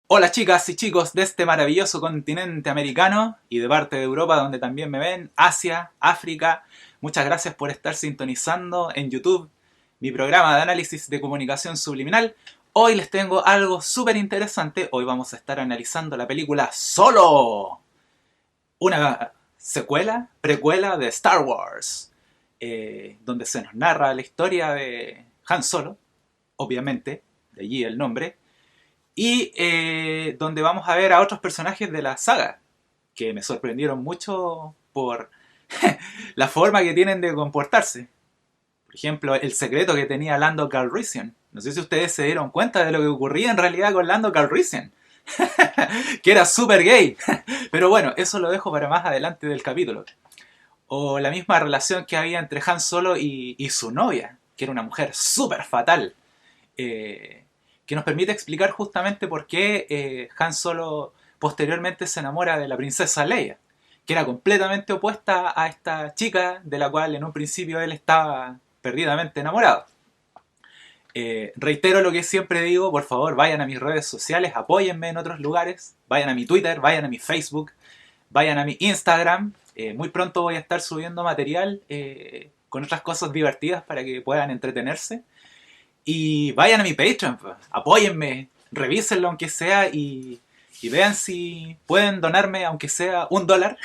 Hola chicas y chicos de este maravilloso continente americano y de parte de Europa donde también me ven, Asia, África. Muchas gracias por estar sintonizando en YouTube mi programa de análisis de comunicación subliminal. Hoy les tengo algo súper interesante. Hoy vamos a estar analizando la película Solo, una secuela, precuela de Star Wars, donde se nos narra la historia de Han Solo, obviamente, de allí el nombre, y donde vamos a ver a otros personajes de la saga, que me sorprendieron mucho por la forma que tienen de comportarse. Por ejemplo, el secreto que tenía Lando Calrissian. No sé si ustedes se dieron cuenta de lo que ocurría en realidad con Lando Calrissian, que era súper gay. Pero bueno, eso lo dejo para más adelante del capítulo. O la misma relación que había entre Han Solo y su novia, que era una mujer súper fatal. Eh, que nos permite explicar justamente por qué Han Solo posteriormente se enamora de la princesa Leia, que era completamente opuesta a esta chica de la cual en un principio él estaba perdidamente enamorado. Reitero lo que siempre digo, por favor vayan a mis redes sociales, apóyenme en otros lugares, vayan a mi Twitter, vayan a mi Facebook, vayan a mi Instagram. Muy pronto voy a estar subiendo material con otras cosas divertidas para que puedan entretenerse. Y vayan a mi Patreon, pues, apóyenme, revísenlo aunque sea y vean si pueden donarme aunque sea $1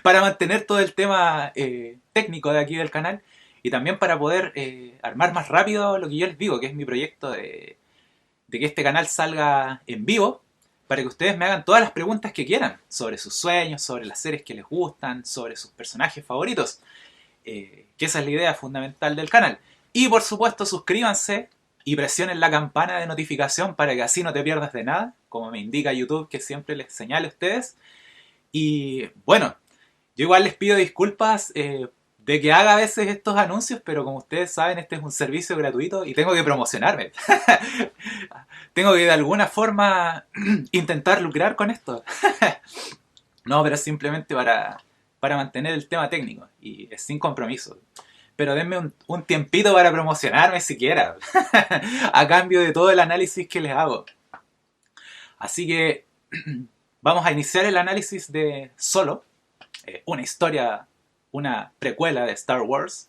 para mantener todo el tema técnico de aquí del canal y también para poder armar más rápido lo que yo les digo, que es mi proyecto de que este canal salga en vivo para que ustedes me hagan todas las preguntas que quieran sobre sus sueños, sobre las series que les gustan, sobre sus personajes favoritos, que esa es la idea fundamental del canal. Y por supuesto suscríbanse y presionen la campana de notificación para que así no te pierdas de nada, como me indica YouTube que siempre les señale a ustedes. Y bueno, yo igual les pido disculpas de que haga a veces estos anuncios, pero como ustedes saben, este es un servicio gratuito y tengo que promocionarme. Tengo que de alguna forma intentar lucrar con esto. No, pero simplemente para mantener el tema técnico y es sin compromiso. Pero denme un tiempito para promocionarme siquiera, a cambio de todo el análisis que les hago. Así que vamos a iniciar el análisis de Solo, una historia, una precuela de Star Wars,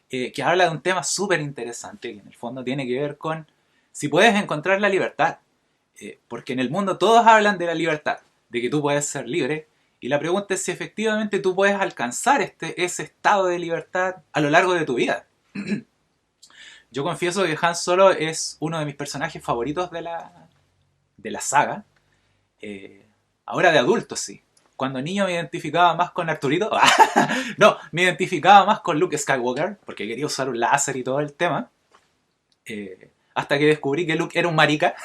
que habla de un tema súper interesante, que en el fondo tiene que ver con si puedes encontrar la libertad. Porque en el mundo todos hablan de la libertad, de que tú puedes ser libre, y la pregunta es si efectivamente tú puedes alcanzar ese estado de libertad a lo largo de tu vida. Yo confieso que Han Solo es uno de mis personajes favoritos de la saga. Eh, Ahora de adulto, sí. Cuando niño me identificaba más con Arturito. No, me identificaba más con Luke Skywalker, porque quería usar un láser y todo el tema. Hasta que descubrí que Luke era un marica.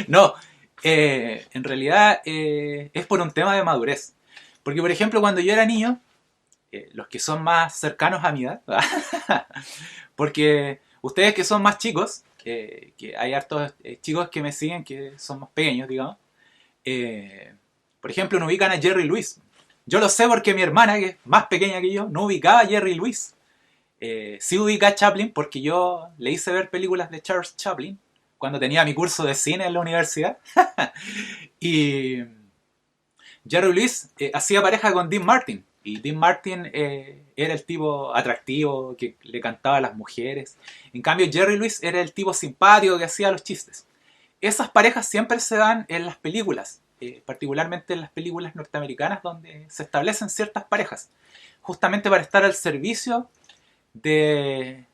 No, en realidad es por un tema de madurez. Porque, por ejemplo, cuando yo era niño, los que son más cercanos a mi edad, porque ustedes que son más chicos, que hay hartos chicos que me siguen que son más pequeños, digamos, eh, por ejemplo, no ubican a Jerry Lewis. Yo lo sé porque mi hermana, que es más pequeña que yo, no ubicaba a Jerry Lewis. Sí ubica a Chaplin porque yo le hice ver películas de Charles Chaplin cuando tenía mi curso de cine en la universidad. Y Jerry Lewis hacía pareja con Dean Martin. Y Dean Martin era el tipo atractivo que le cantaba a las mujeres. En cambio, Jerry Lewis era el tipo simpático que hacía los chistes. Esas parejas siempre se dan en las películas, particularmente en las películas norteamericanas donde se establecen ciertas parejas, justamente para estar al servicio de,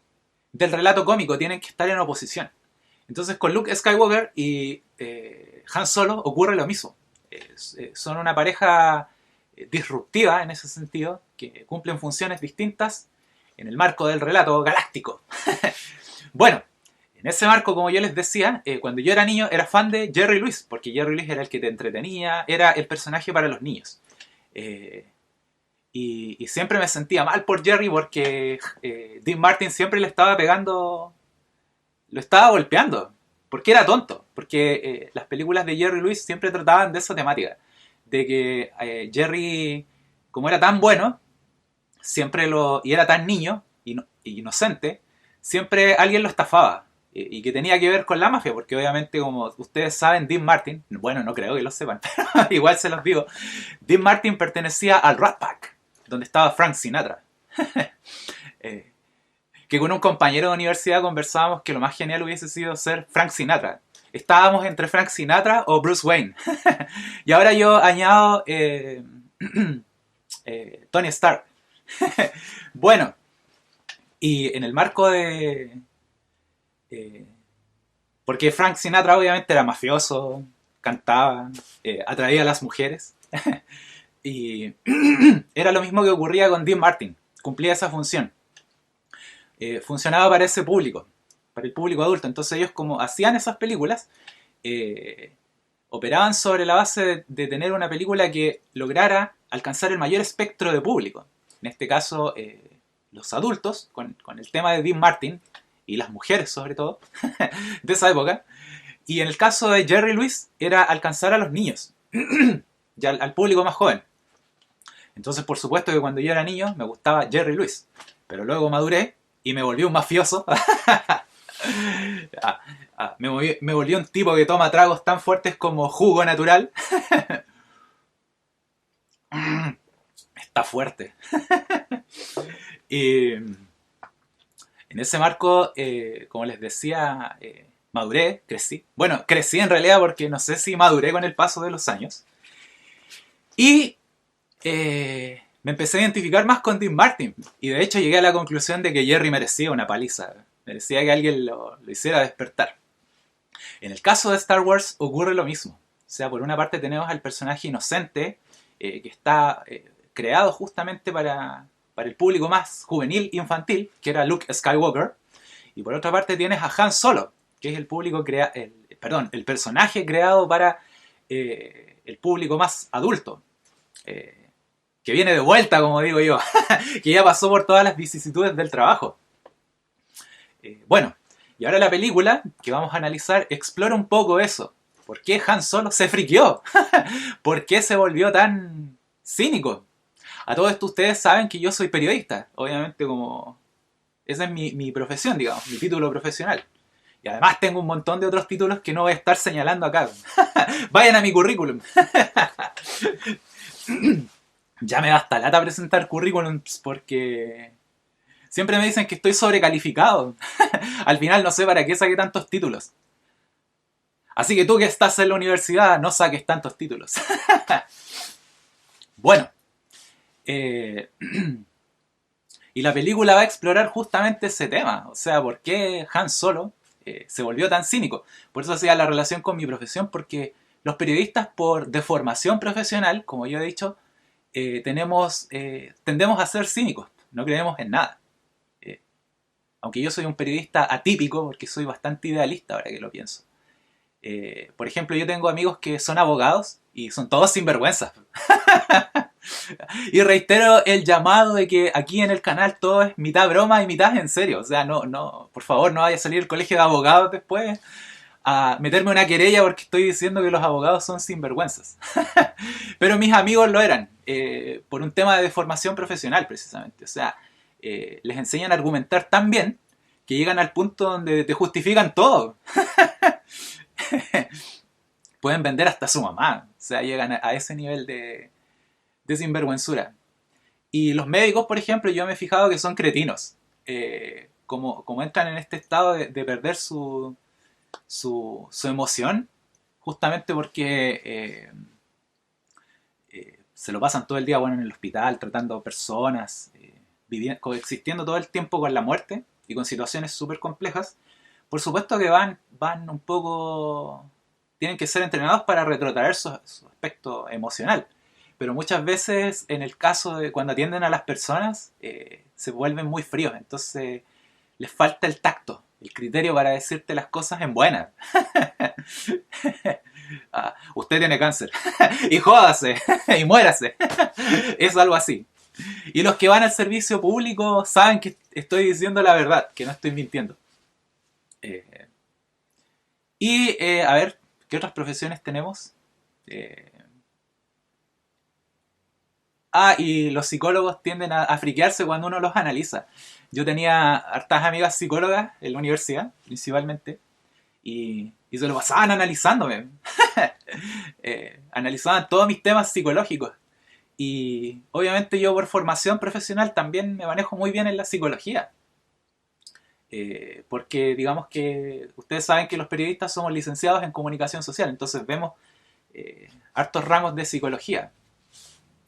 del relato cómico, tienen que estar en oposición. Entonces con Luke Skywalker y Han Solo ocurre lo mismo. Son una pareja disruptiva en ese sentido, que cumplen funciones distintas en el marco del relato galáctico. Bueno, en ese marco, como yo les decía, cuando yo era niño era fan de Jerry Lewis, porque Jerry Lewis era el que te entretenía, era el personaje para los niños. Eh, y siempre me sentía mal por Jerry porque Dean Martin siempre le estaba pegando, lo estaba golpeando, porque era tonto, porque las películas de Jerry Lewis siempre trataban de esa temática, de que Jerry, como era tan bueno, y era tan niño, inocente, siempre alguien lo estafaba. y que tenía que ver con la mafia, porque obviamente, como ustedes saben, Dean Martin, bueno, no creo que lo sepan, pero igual se los digo, Dean Martin pertenecía al Rat Pack, donde estaba Frank Sinatra. Eh, que con un compañero de universidad conversábamos que lo más genial hubiese sido ser Frank Sinatra. Estábamos entre Frank Sinatra o Bruce Wayne. Y ahora yo añado Tony Stark. Bueno, y en el marco de... porque Frank Sinatra obviamente era mafioso, cantaba, atraía a las mujeres. Y era lo mismo que ocurría con Dean Martin. Cumplía esa función. Funcionaba para ese público, para el público adulto. Entonces ellos, como hacían esas películas, operaban sobre la base de tener una película que lograra alcanzar el mayor espectro de público. En este caso, los adultos, con el tema de Dean Martin, y las mujeres sobre todo, de esa época. Y en el caso de Jerry Lewis, era alcanzar a los niños, y al público más joven. Entonces, por supuesto que cuando yo era niño me gustaba Jerry Lewis, pero luego maduré y me volví un mafioso. Me volví un tipo que toma tragos tan fuertes como jugo natural. Está fuerte. Y en ese marco, como les decía, maduré, crecí. Bueno, crecí en realidad porque no sé si maduré con el paso de los años. Y me empecé a identificar más con Dean Martin. Y de hecho llegué a la conclusión de que Jerry merecía una paliza. Merecía que alguien lo hiciera despertar. En el caso de Star Wars ocurre lo mismo. O sea, por una parte tenemos al personaje inocente que está creado justamente para el público más juvenil infantil, que era Luke Skywalker. Y por otra parte tienes a Han Solo, que es el personaje creado para el público más adulto. Que viene de vuelta, como digo yo, que ya pasó por todas las vicisitudes del trabajo. Bueno, y ahora la película que vamos a analizar explora un poco eso. ¿Por qué Han Solo se friqueó? ¿Por qué se volvió tan cínico? A todo esto ustedes saben que yo soy periodista, obviamente como... Esa es mi profesión, digamos, mi título profesional. Y además tengo un montón de otros títulos que no voy a estar señalando acá. Vayan a mi currículum. Ya me da hasta lata presentar currículums porque siempre me dicen que estoy sobrecalificado. Al final no sé para qué saqué tantos títulos. Así que tú que estás en la universidad, no saques tantos títulos. Bueno. Y la película va a explorar justamente ese tema. O sea, ¿por qué Han Solo se volvió tan cínico? Por eso hacía la relación con mi profesión, porque los periodistas, por deformación profesional, como yo he dicho, tendemos a ser cínicos. No creemos en nada. Aunque yo soy un periodista atípico, porque soy bastante idealista ahora que lo pienso. Por ejemplo, yo tengo amigos que son abogados y son todos sinvergüenzas. Y reitero el llamado de que aquí en el canal todo es mitad broma y mitad en serio. O sea, no, por favor, no vaya a salir el colegio de abogados después a meterme una querella porque estoy diciendo que los abogados son sinvergüenzas. Pero mis amigos lo eran, por un tema de formación profesional precisamente. O sea, les enseñan a argumentar tan bien que llegan al punto donde te justifican todo. Pueden vender hasta a su mamá. O sea, llegan a ese nivel de sinvergüenzura. Y los médicos, por ejemplo, yo me he fijado que son cretinos. Como entran en este estado de perder su emoción, justamente porque se lo pasan todo el día en el hospital, tratando personas, coexistiendo todo el tiempo con la muerte y con situaciones súper complejas. Por supuesto que van un poco... Tienen que ser entrenados para retrotraer su aspecto emocional. Pero muchas veces, en el caso de cuando atienden a las personas, se vuelven muy fríos. Entonces, les falta el tacto, el criterio para decirte las cosas en buena. Usted tiene cáncer. Y jódase. Y muérase. Es algo así. Y los que van al servicio público saben que estoy diciendo la verdad, que no estoy mintiendo. A ver, ¿qué otras profesiones tenemos? Y los psicólogos tienden a friquearse cuando uno los analiza. yo tenía hartas amigas psicólogas en la universidad, principalmente, y se lo pasaban analizándome. Analizaban todos mis temas psicológicos. Y obviamente yo por formación profesional también me manejo muy bien en la psicología. Porque digamos que ustedes saben que los periodistas somos licenciados en comunicación social, entonces vemos hartos ramos de psicología.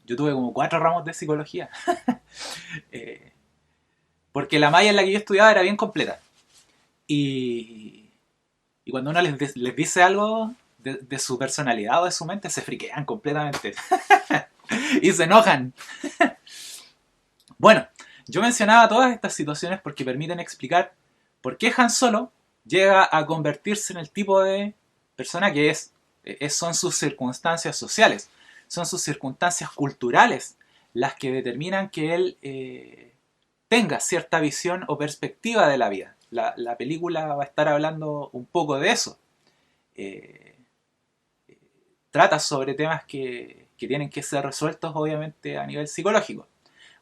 Yo tuve como 4 ramos de psicología. eh, Porque la malla en la que yo estudiaba era bien completa. Y, y cuando uno les dice algo de su personalidad o de su mente, se friquean completamente. Y se enojan. Bueno, yo mencionaba todas estas situaciones porque permiten explicar por qué Han Solo llega a convertirse en el tipo de persona que es. Son sus circunstancias sociales, son sus circunstancias culturales las que determinan que él tenga cierta visión o perspectiva de la vida. La película va a estar hablando un poco de eso. Eh, Trata sobre temas que tienen que ser resueltos obviamente a nivel psicológico.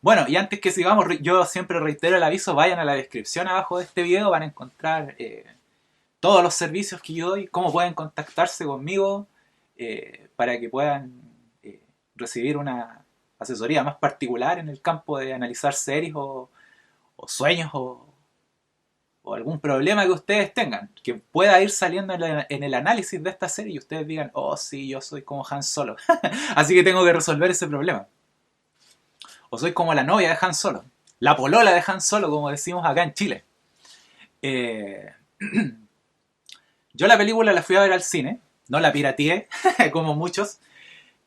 Bueno, y antes que sigamos, yo siempre reitero el aviso, vayan a la descripción abajo de este video, van a encontrar todos los servicios que yo doy, cómo pueden contactarse conmigo para que puedan recibir una asesoría más particular en el campo de analizar series o sueños o algún problema que ustedes tengan, que pueda ir saliendo en el análisis de esta serie y ustedes digan, oh sí, yo soy como Han Solo, así que tengo que resolver ese problema. O soy como la novia de Han Solo, la polola de Han Solo, como decimos acá en Chile. Eh, yo la película la fui a ver al cine, no la pirateé, como muchos,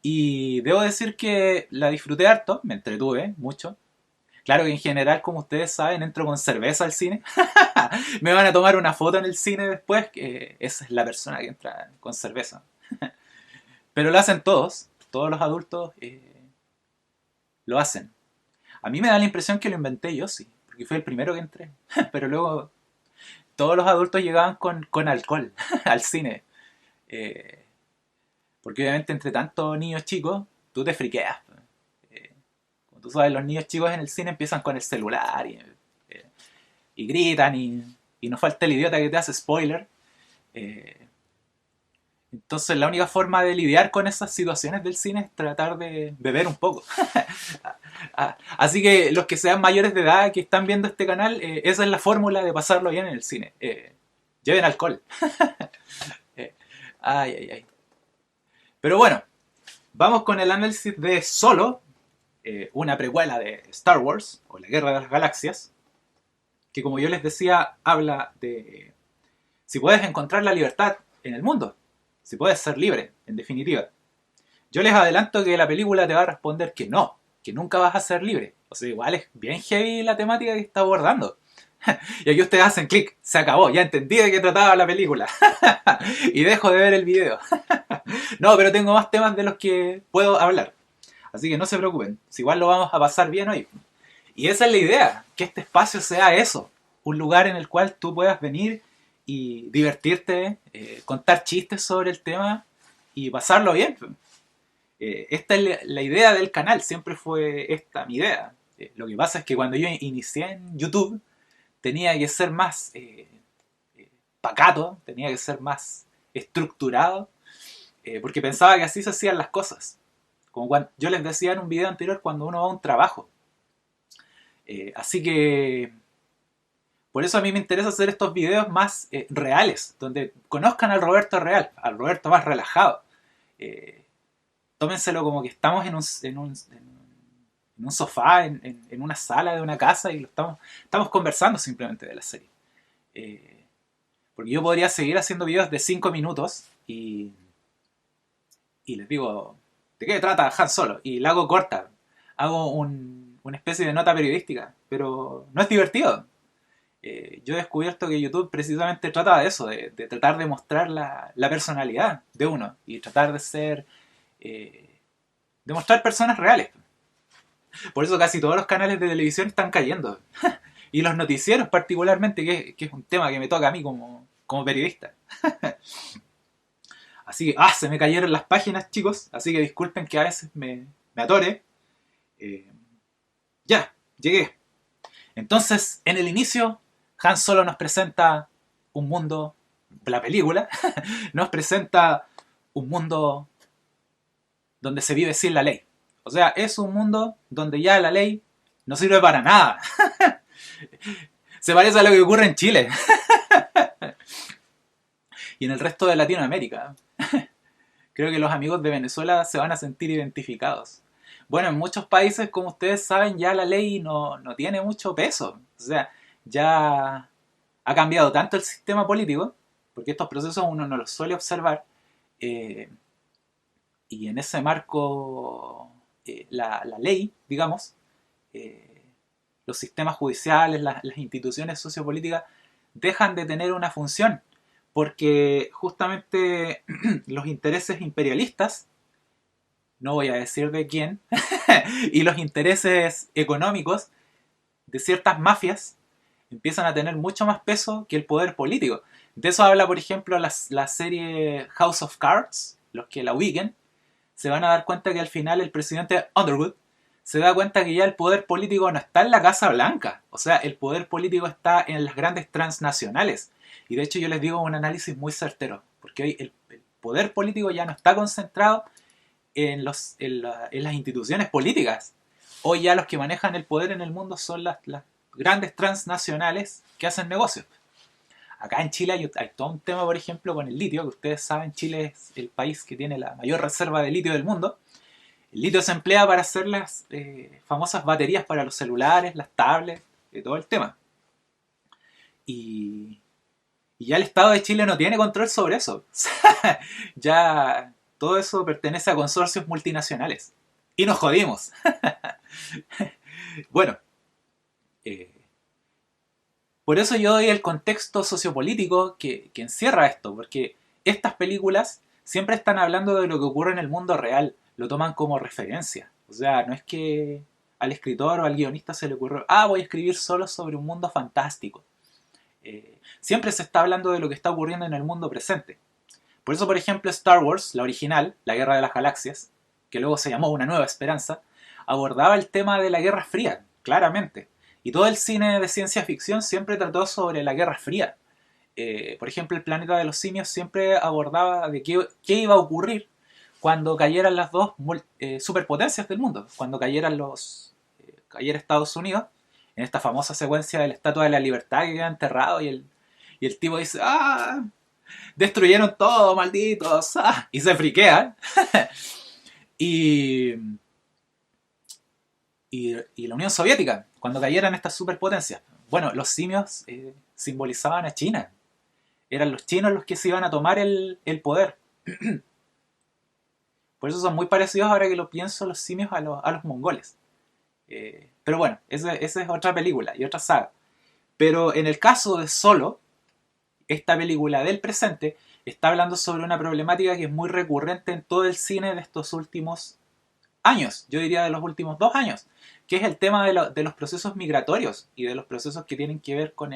y debo decir que la disfruté harto, me entretuve mucho. Claro que en general, como ustedes saben, entro con cerveza al cine. Me van a tomar una foto en el cine después, que esa es la persona que entra con cerveza. Pero lo hacen todos los adultos lo hacen. A mí me da la impresión que lo inventé yo, sí, porque fui el primero que entré. Pero luego todos los adultos llegaban con alcohol al cine. Eh, Porque obviamente entre tantos niños chicos, tú te friqueas. Como tú sabes, los niños chicos en el cine empiezan con el celular y gritan y no falta el idiota que te hace spoiler. Entonces la única forma de lidiar con esas situaciones del cine es tratar de beber un poco. Así que los que sean mayores de edad que están viendo este canal, esa es la fórmula de pasarlo bien en el cine. Lleven alcohol. Ay, ay, ay. Pero bueno, vamos con el análisis de Solo, una precuela de Star Wars, o la Guerra de las Galaxias, que como yo les decía, habla de si puedes encontrar la libertad en el mundo, si puedes ser libre, en definitiva. Yo les adelanto que la película te va a responder que no, que nunca vas a ser libre. O sea, igual es bien heavy la temática que está abordando. Y aquí ustedes hacen clic, se acabó, ya entendí de qué trataba la película. Y dejo de ver el video. No, pero tengo más temas de los que puedo hablar. Así que no se preocupen, si igual lo vamos a pasar bien hoy. Y esa es la idea, que este espacio sea eso, un lugar en el cual tú puedas venir y divertirte, contar chistes sobre el tema y pasarlo bien. Esta es la idea del canal, siempre fue esta mi idea. Lo que pasa es que cuando yo inicié en YouTube tenía que ser más pacato, tenía que ser más estructurado, porque pensaba que así se hacían las cosas. Como cuando, yo les decía en un video anterior, cuando uno va a un trabajo. Así que por eso a mí me interesa hacer estos videos más reales, donde conozcan al Roberto real, al Roberto más relajado. Tómenselo como que estamos en un sofá, en una sala de una casa y estamos conversando simplemente de la serie. Porque yo podría seguir haciendo videos de 5 minutos y les digo, ¿de qué trata Han Solo? Y la hago corta. Hago una especie de nota periodística, pero no es divertido. Yo he descubierto que YouTube precisamente trata de eso, de tratar de mostrar la personalidad de uno y tratar de ser... de mostrar personas reales. Por eso casi todos los canales de televisión están cayendo. Y los noticieros particularmente, que es un tema que me toca a mí como periodista. Así que, se me cayeron las páginas, chicos. Así que disculpen que a veces me atore. Ya, llegué. Entonces, en el inicio, Han Solo nos presenta un mundo, la película, nos presenta un mundo donde se vive sin la ley. O sea, es un mundo donde ya la ley no sirve para nada. Se parece a lo que ocurre en Chile y en el resto de Latinoamérica. Creo que los amigos de Venezuela se van a sentir identificados. Bueno, en muchos países, como ustedes saben, ya la ley no tiene mucho peso. O sea, ya ha cambiado tanto el sistema político, porque estos procesos uno no los suele observar, eh, y en ese marco la ley, digamos, eh, los sistemas judiciales, las instituciones sociopolíticas dejan de tener una función, porque justamente los intereses imperialistas, no voy a decir de quién, y los intereses económicos de ciertas mafias empiezan a tener mucho más peso que el poder político. De eso habla, por ejemplo, la serie House of Cards. Los que la ubiquen se van a dar cuenta que al final el presidente Underwood se da cuenta que ya el poder político no está en la Casa Blanca. O sea, el poder político está en las grandes transnacionales. Y de hecho yo les digo un análisis muy certero, porque hoy el poder político ya no está concentrado en las instituciones políticas. Hoy ya los que manejan el poder en el mundo son las grandes transnacionales que hacen negocios. Acá en Chile hay todo un tema, por ejemplo, con el litio, que ustedes saben, Chile es el país que tiene la mayor reserva de litio del mundo. El litio se emplea para hacer las famosas baterías para los celulares, las tablets, todo el tema. Y ya el Estado de Chile no tiene control sobre eso. Ya todo eso pertenece a consorcios multinacionales. Y nos jodimos. Bueno, por eso yo doy el contexto sociopolítico que encierra esto, porque estas películas siempre están hablando de lo que ocurre en el mundo real, lo toman como referencia. O sea, no es que al escritor o al guionista se le ocurrió, voy a escribir solo sobre un mundo fantástico. Siempre se está hablando de lo que está ocurriendo en el mundo presente. Por eso, por ejemplo, Star Wars, la original, La Guerra de las Galaxias, que luego se llamó Una Nueva Esperanza, abordaba el tema de la Guerra Fría, claramente. Y todo el cine de ciencia ficción siempre trató sobre la Guerra Fría. Por ejemplo, El Planeta de los Simios siempre abordaba de qué iba a ocurrir cuando cayeran las dos superpotencias del mundo. Cuando cayera Estados Unidos, en esta famosa secuencia de la Estatua de la Libertad que queda enterrado y el tipo dice, destruyeron todo, malditos, y se friquea. y la Unión Soviética, cuando cayeran estas superpotencias. Bueno, los simios simbolizaban a China. Eran los chinos los que se iban a tomar el poder. Por eso son muy parecidos, ahora que lo pienso, los simios a los mongoles. Pero bueno, esa es otra película y otra saga. Pero en el caso de Solo, esta película del presente está hablando sobre una problemática que es muy recurrente en todo el cine de estos últimos años, yo diría de los últimos 2 años, que es el tema de los procesos migratorios y de los procesos que tienen que ver con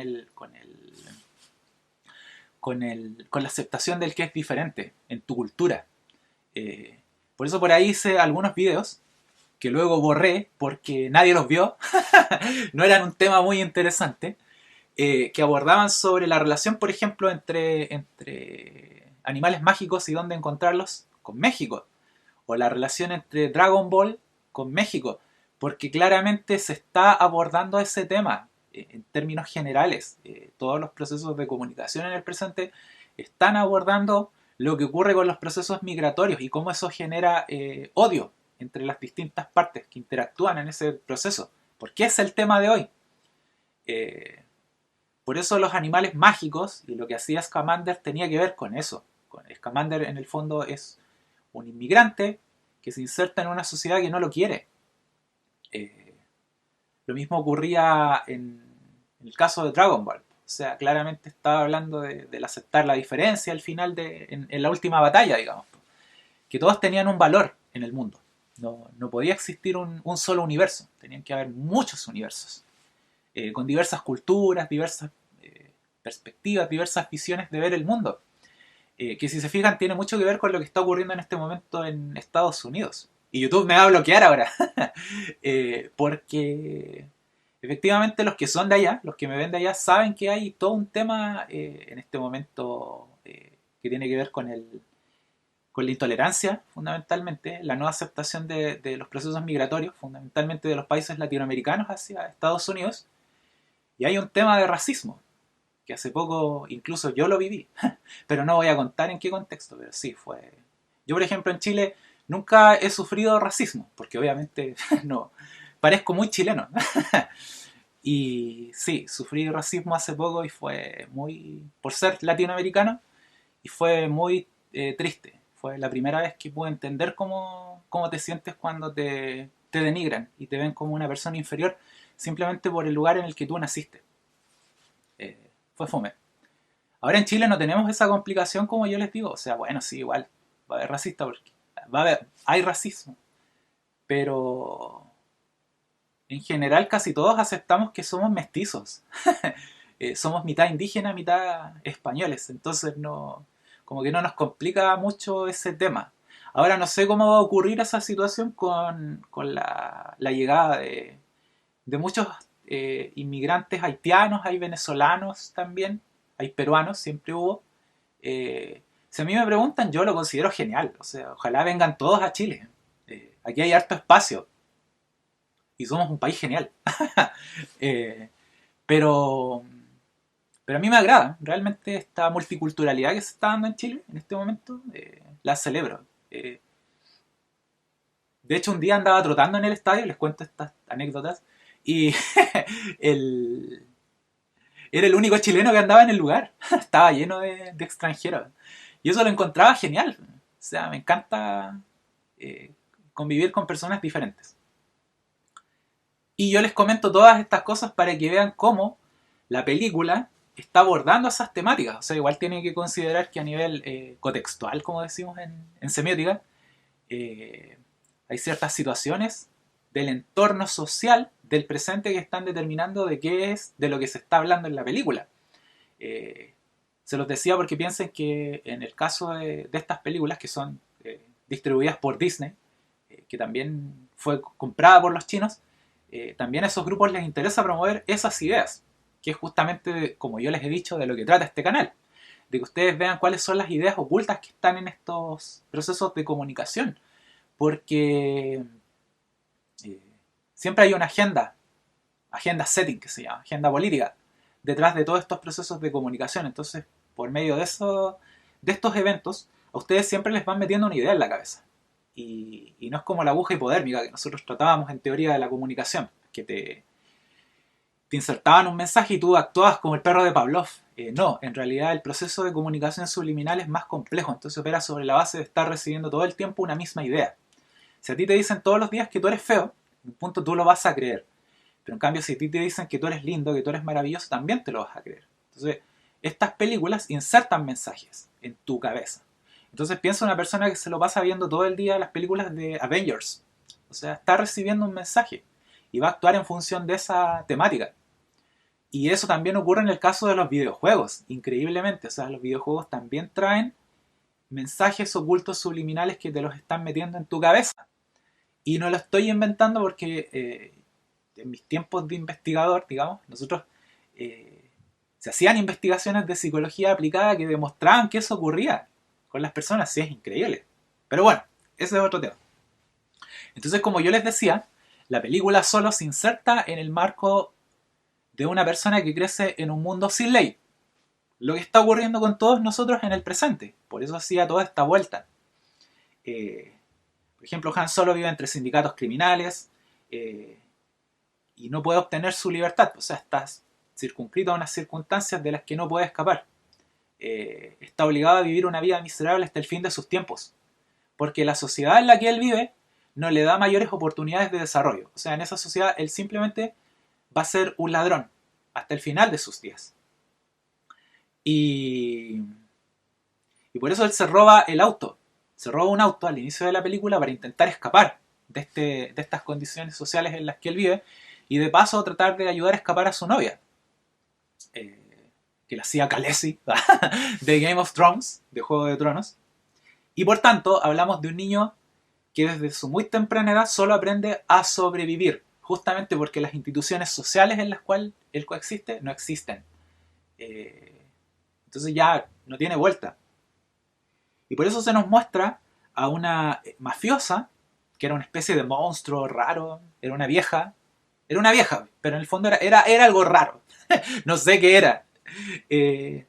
la aceptación del que es diferente en tu cultura. Por eso por ahí hice algunos videos que luego borré porque nadie los vio, no eran un tema muy interesante, que abordaban sobre la relación, por ejemplo, entre animales mágicos y dónde encontrarlos con México, o la relación entre Dragon Ball con México, porque claramente se está abordando ese tema en términos generales. Todos los procesos de comunicación en el presente están abordando lo que ocurre con los procesos migratorios y cómo eso genera odio entre las distintas partes que interactúan en ese proceso. Porque es el tema de hoy. Por eso los animales mágicos y lo que hacía Scamander tenía que ver con eso. Scamander en el fondo es un inmigrante que se inserta en una sociedad que no lo quiere. Lo mismo ocurría en el caso de Dragon Ball. O sea, claramente estaba hablando del aceptar la diferencia al final en la última batalla, digamos. Que todos tenían un valor en el mundo. No podía existir un solo universo. Tenían que haber muchos universos. Con diversas culturas, diversas perspectivas, diversas visiones de ver el mundo. Que si se fijan tiene mucho que ver con lo que está ocurriendo en este momento en Estados Unidos. Y YouTube me va a bloquear ahora. Porque efectivamente los que son de allá, los que me ven de allá, saben que hay todo un tema en este momento que tiene que ver con la intolerancia, fundamentalmente, la no aceptación de los procesos migratorios, fundamentalmente de los países latinoamericanos hacia Estados Unidos, y hay un tema de racismo, que hace poco incluso yo lo viví, pero no voy a contar en qué contexto, pero sí fue... Yo, por ejemplo, en Chile nunca he sufrido racismo, porque obviamente no, parezco muy chileno. Y sí, sufrí racismo hace poco y fue muy... por ser latinoamericano, y fue muy triste. Fue la primera vez que pude entender cómo te sientes cuando te denigran y te ven como una persona inferior simplemente por el lugar en el que tú naciste. Fue fome. Ahora en Chile no tenemos esa complicación como yo les digo. O sea, bueno, sí, igual va a haber racista porque hay racismo. Pero en general casi todos aceptamos que somos mestizos. Somos mitad indígena, mitad españoles. Entonces no, como que no nos complica mucho ese tema. Ahora no sé cómo va a ocurrir esa situación con la llegada de muchos inmigrantes haitianos, hay venezolanos también, hay peruanos, siempre hubo. Si a mí me preguntan, yo lo considero genial. O sea, ojalá vengan todos a Chile. Aquí hay harto espacio y somos un país genial. Eh, pero, pero a mí me agrada, realmente esta multiculturalidad que se está dando en Chile en este momento, la celebro. De hecho, un día andaba trotando en el estadio, les cuento estas anécdotas, y el, era el único chileno que andaba en el lugar. Estaba lleno de extranjeros. Y eso lo encontraba genial. O sea, me encanta convivir con personas diferentes. Y yo les comento todas estas cosas para que vean cómo la película está abordando esas temáticas. O sea, igual tiene que considerar que a nivel contextual, como decimos en semiótica, hay ciertas situaciones del entorno social del presente que están determinando de qué es de lo que se está hablando en la película. Se los decía porque piensen que en el caso de estas películas que son distribuidas por Disney, que también fue comprada por los chinos, también a esos grupos les interesa promover esas ideas, que es justamente, como yo les he dicho, de lo que trata este canal, de que ustedes vean cuáles son las ideas ocultas que están en estos procesos de comunicación, porque siempre hay una agenda setting que se llama, agenda política, detrás de todos estos procesos de comunicación. Entonces, por medio de estos eventos, a ustedes siempre les van metiendo una idea en la cabeza. Y no es como la aguja hipodérmica que nosotros tratábamos en teoría de la comunicación, que te insertaban un mensaje y tú actuabas como el perro de Pavlov. No, en realidad el proceso de comunicación subliminal es más complejo, entonces opera sobre la base de estar recibiendo todo el tiempo una misma idea. Si a ti te dicen todos los días que tú eres feo, en un punto tú lo vas a creer. Pero en cambio, si a ti te dicen que tú eres lindo, que tú eres maravilloso, también te lo vas a creer. Entonces, estas películas insertan mensajes en tu cabeza. Entonces piensa una persona que se lo pasa viendo todo el día las películas de Avengers. O sea, está recibiendo un mensaje y va a actuar en función de esa temática. Y eso también ocurre en el caso de los videojuegos, increíblemente. O sea, los videojuegos también traen mensajes ocultos subliminales que te los están metiendo en tu cabeza. Y no lo estoy inventando porque en mis tiempos de investigador, digamos, nosotros se hacían investigaciones de psicología aplicada que demostraban que eso ocurría con las personas. Sí, es increíble. Pero bueno, ese es otro tema. Entonces, como yo les decía, la película solo se inserta en el marco de una persona que crece en un mundo sin ley. Lo que está ocurriendo con todos nosotros en el presente. Por eso hacía toda esta vuelta. Por ejemplo, Han Solo vive entre sindicatos criminales y no puede obtener su libertad. O sea, está circunscrito a unas circunstancias de las que no puede escapar. Está obligado a vivir una vida miserable hasta el fin de sus tiempos. Porque la sociedad en la que él vive no le da mayores oportunidades de desarrollo. O sea, en esa sociedad él simplemente va a ser un ladrón hasta el final de sus días. Y por eso él se roba el auto. Se roba un auto al inicio de la película para intentar escapar de estas condiciones sociales en las que él vive y de paso tratar de ayudar a escapar a su novia, que la hacía Khaleesi de Game of Thrones, de Juego de Tronos. Y por tanto hablamos de un niño que desde su muy temprana edad solo aprende a sobrevivir, justamente porque las instituciones sociales en las cuales él coexiste no existen. Entonces ya no tiene vuelta. Y por eso se nos muestra a una mafiosa, que era una especie de monstruo raro, era una vieja, pero en el fondo era algo raro, no sé qué era, que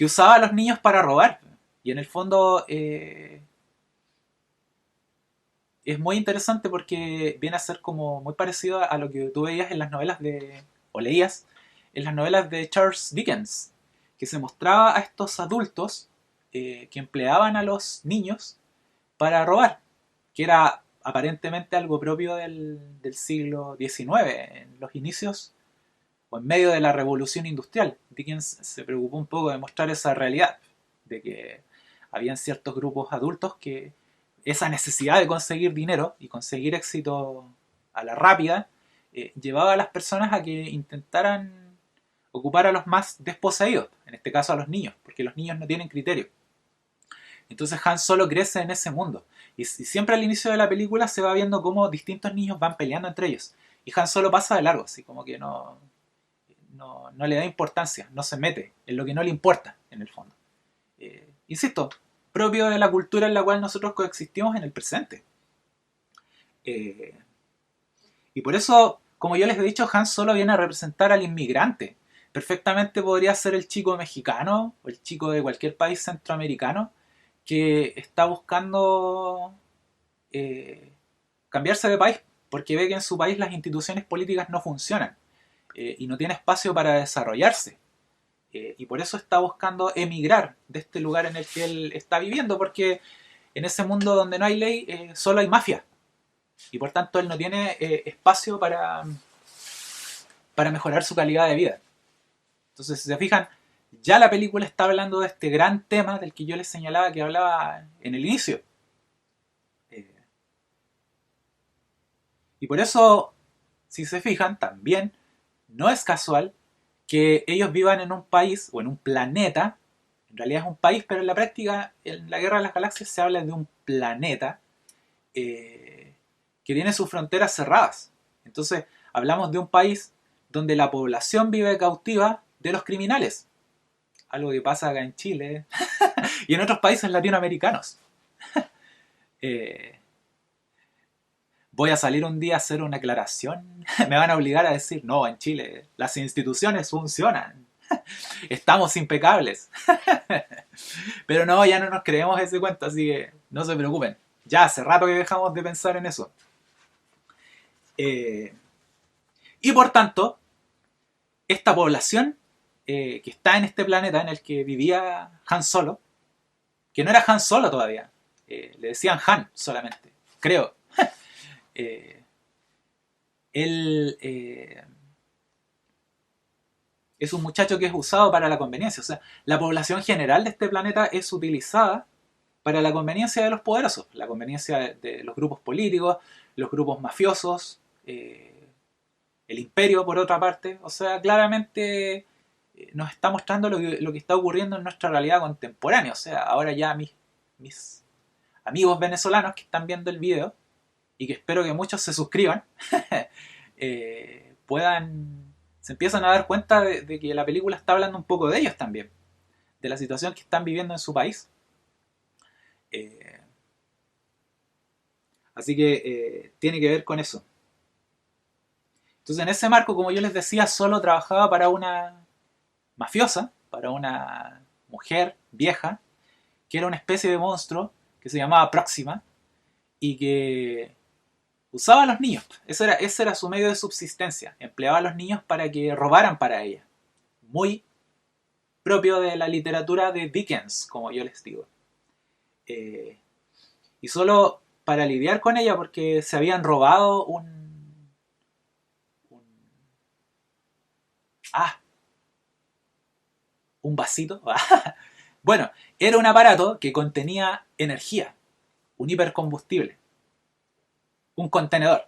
usaba a los niños para robar. Y en el fondo es muy interesante porque viene a ser como muy parecido a lo que tú veías en las novelas o leías en las novelas de Charles Dickens, que se mostraba a estos adultos que empleaban a los niños para robar, que era aparentemente algo propio del siglo XIX, en los inicios o en medio de la revolución industrial. Dickens se preocupó un poco de mostrar esa realidad, de que habían ciertos grupos adultos que esa necesidad de conseguir dinero y conseguir éxito a la rápida llevaba a las personas a que intentaran ocupar a los más desposeídos, en este caso a los niños, porque los niños no tienen criterio. Entonces Han Solo crece en ese mundo. Y siempre al inicio de la película se va viendo cómo distintos niños van peleando entre ellos. Y Han Solo pasa de largo, así como que no le da importancia, no se mete en lo que no le importa, en el fondo. Insisto, propio de la cultura en la cual nosotros coexistimos en el presente. Y por eso, como yo les he dicho, Han Solo viene a representar al inmigrante. Perfectamente podría ser el chico mexicano o el chico de cualquier país centroamericano que está buscando cambiarse de país porque ve que en su país las instituciones políticas no funcionan y no tiene espacio para desarrollarse. Y por eso está buscando emigrar de este lugar en el que él está viviendo, porque en ese mundo donde no hay ley solo hay mafia. Y por tanto él no tiene espacio para mejorar su calidad de vida. Entonces, si se fijan, ya la película está hablando de este gran tema del que yo les señalaba que hablaba en el inicio. Y por eso, si se fijan, también no es casual que ellos vivan en un país o en un planeta. En realidad es un país, pero en la práctica, en la Guerra de las Galaxias se habla de un planeta que tiene sus fronteras cerradas. Entonces, hablamos de un país donde la población vive cautiva de los criminales. Algo que pasa acá en Chile y en otros países latinoamericanos. Voy a salir un día a hacer una aclaración. Me van a obligar a decir, no, en Chile las instituciones funcionan. Estamos impecables. Pero no, ya no nos creemos ese cuento, así que no se preocupen. Ya hace rato que dejamos de pensar en eso. Y por tanto, esta población que está en este planeta en el que vivía Han Solo, que no era Han Solo todavía, le decían Han solamente, creo. Él es un muchacho que es usado para la conveniencia. O sea, la población general de este planeta es utilizada para la conveniencia de los poderosos, la conveniencia de los grupos políticos, los grupos mafiosos, el imperio por otra parte. O sea, claramente nos está mostrando lo que está ocurriendo en nuestra realidad contemporánea. O sea, ahora ya mis amigos venezolanos que están viendo el video y que espero que muchos se suscriban, se empiezan a dar cuenta de que la película está hablando un poco de ellos también, de la situación que están viviendo en su país. Así que tiene que ver con eso. Entonces en ese marco, como yo les decía, solo trabajaba para una mafiosa, para una mujer vieja, que era una especie de monstruo que se llamaba Próxima y que usaba a los niños. Ese era su medio de subsistencia. Empleaba a los niños para que robaran para ella. Muy propio de la literatura de Dickens, como yo les digo. Y solo para lidiar con ella, porque se habían robado un vasito. Bueno, era un aparato que contenía energía, un hipercombustible, un contenedor.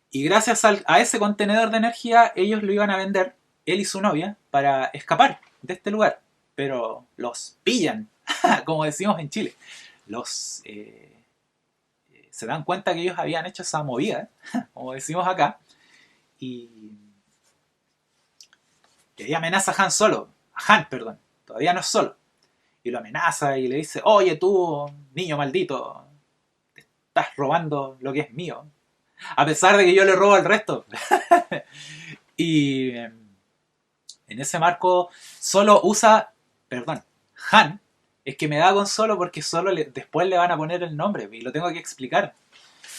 Y gracias a ese contenedor de energía, ellos lo iban a vender, él y su novia, para escapar de este lugar. Pero los pillan, como decimos en Chile. Los se dan cuenta que ellos habían hecho esa movida, como decimos acá, y ahí amenaza a Han Solo, a Han, perdón, todavía no es Solo, y lo amenaza y le dice, oye tú, niño maldito, te estás robando lo que es mío, a pesar de que yo le robo al resto. Y en ese marco Solo usa, perdón, Han, es que me da con Solo porque Solo después le van a poner el nombre y lo tengo que explicar.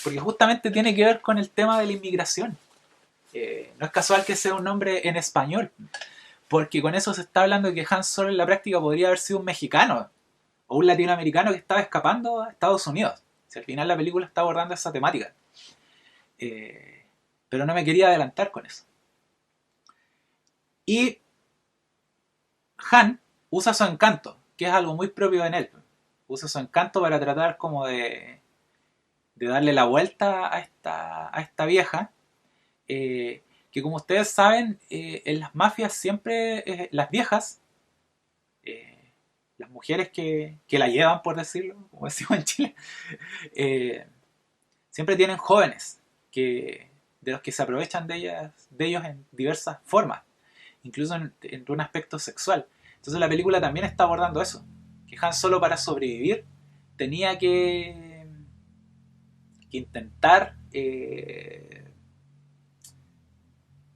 Porque justamente tiene que ver con el tema de la inmigración. No es casual que sea un nombre en español, porque con eso se está hablando de que Han Solo en la práctica podría haber sido un mexicano o un latinoamericano que estaba escapando a Estados Unidos. Si al final la película está abordando esa temática. Pero no me quería adelantar con eso. Y Han usa su encanto, que es algo muy propio en él. Usa su encanto para tratar como de darle la vuelta a esta vieja, que como ustedes saben, en las mafias siempre, las viejas, las mujeres que la llevan, por decirlo, como decimos en Chile, siempre tienen jóvenes de los que se aprovechan de ellos en diversas formas, incluso en un aspecto sexual. Entonces la película también está abordando eso, que Han Solo para sobrevivir tenía que intentar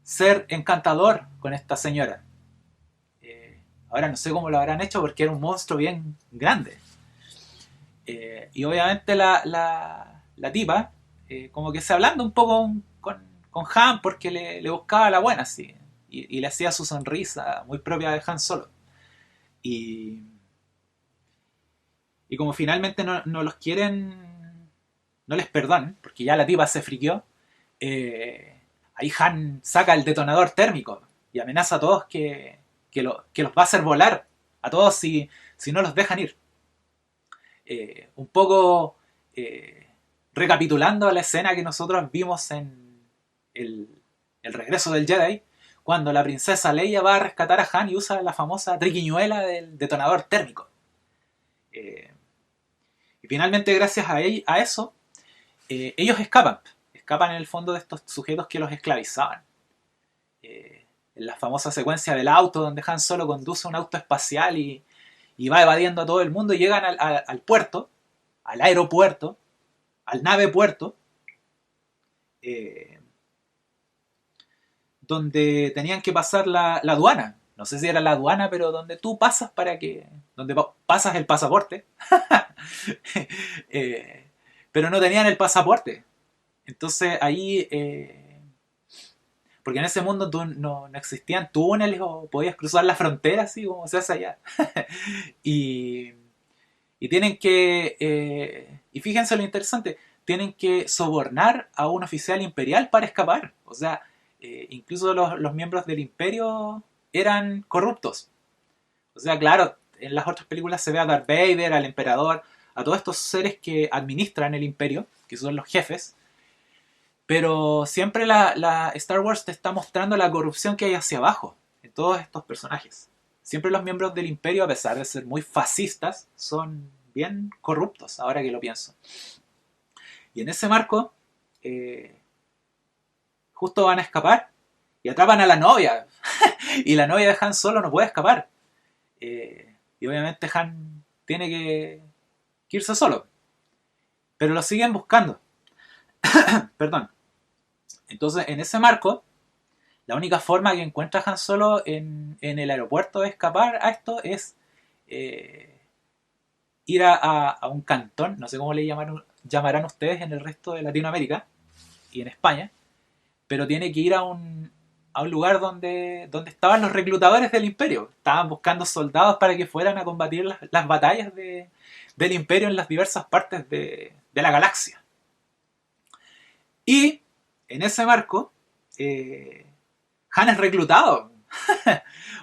ser encantador con esta señora. Ahora no sé cómo lo habrán hecho porque era un monstruo bien grande. Y obviamente la tipa, como que se hablando un poco con Han porque le buscaba la buena, sí. Y le hacía su sonrisa muy propia de Han Solo. Y como finalmente no los quieren, no les perdonan, porque ya la tipa se friqueó, ahí Han saca el detonador térmico y amenaza a todos que los va a hacer volar, a todos si no los dejan ir. Un poco recapitulando la escena que nosotros vimos en el regreso del Jedi, cuando la princesa Leia va a rescatar a Han y usa la famosa triquiñuela del detonador térmico. Y finalmente, gracias a eso, ellos escapan en el fondo de estos sujetos que los esclavizaban. En la famosa secuencia del auto, donde Han Solo conduce un auto espacial y va evadiendo a todo el mundo, y llegan al puerto, al aeropuerto, al nave puerto, donde tenían que pasar la aduana. No sé si era la aduana, pero donde tú pasas donde pasas el pasaporte. Pero no tenían el pasaporte. Entonces ahí, porque en ese mundo no existían túneles o podías cruzar la frontera así como se hace allá. y tienen que, y fíjense lo interesante, tienen que sobornar a un oficial imperial para escapar. O sea, incluso los miembros del imperio eran corruptos. O sea, claro, en las otras películas se ve a Darth Vader, al emperador, a todos estos seres que administran el imperio, que son los jefes, pero siempre la Star Wars te está mostrando la corrupción que hay hacia abajo en todos estos personajes. Siempre los miembros del imperio, a pesar de ser muy fascistas, son bien corruptos, ahora que lo pienso. Y en ese marco, justo van a escapar y atrapan a la novia. Y la novia de Han Solo no puede escapar. Y obviamente Han tiene que irse solo. Pero lo siguen buscando. Perdón. Entonces, en ese marco, la única forma que encuentra Han Solo en el aeropuerto de escapar a esto es ir a un cantón, no sé cómo le llamarán ustedes en el resto de Latinoamérica y en España, pero tiene que ir a un lugar donde estaban los reclutadores del imperio. Estaban buscando soldados para que fueran a combatir las batallas del imperio en las diversas partes de la galaxia. Y en ese marco, Han es reclutado.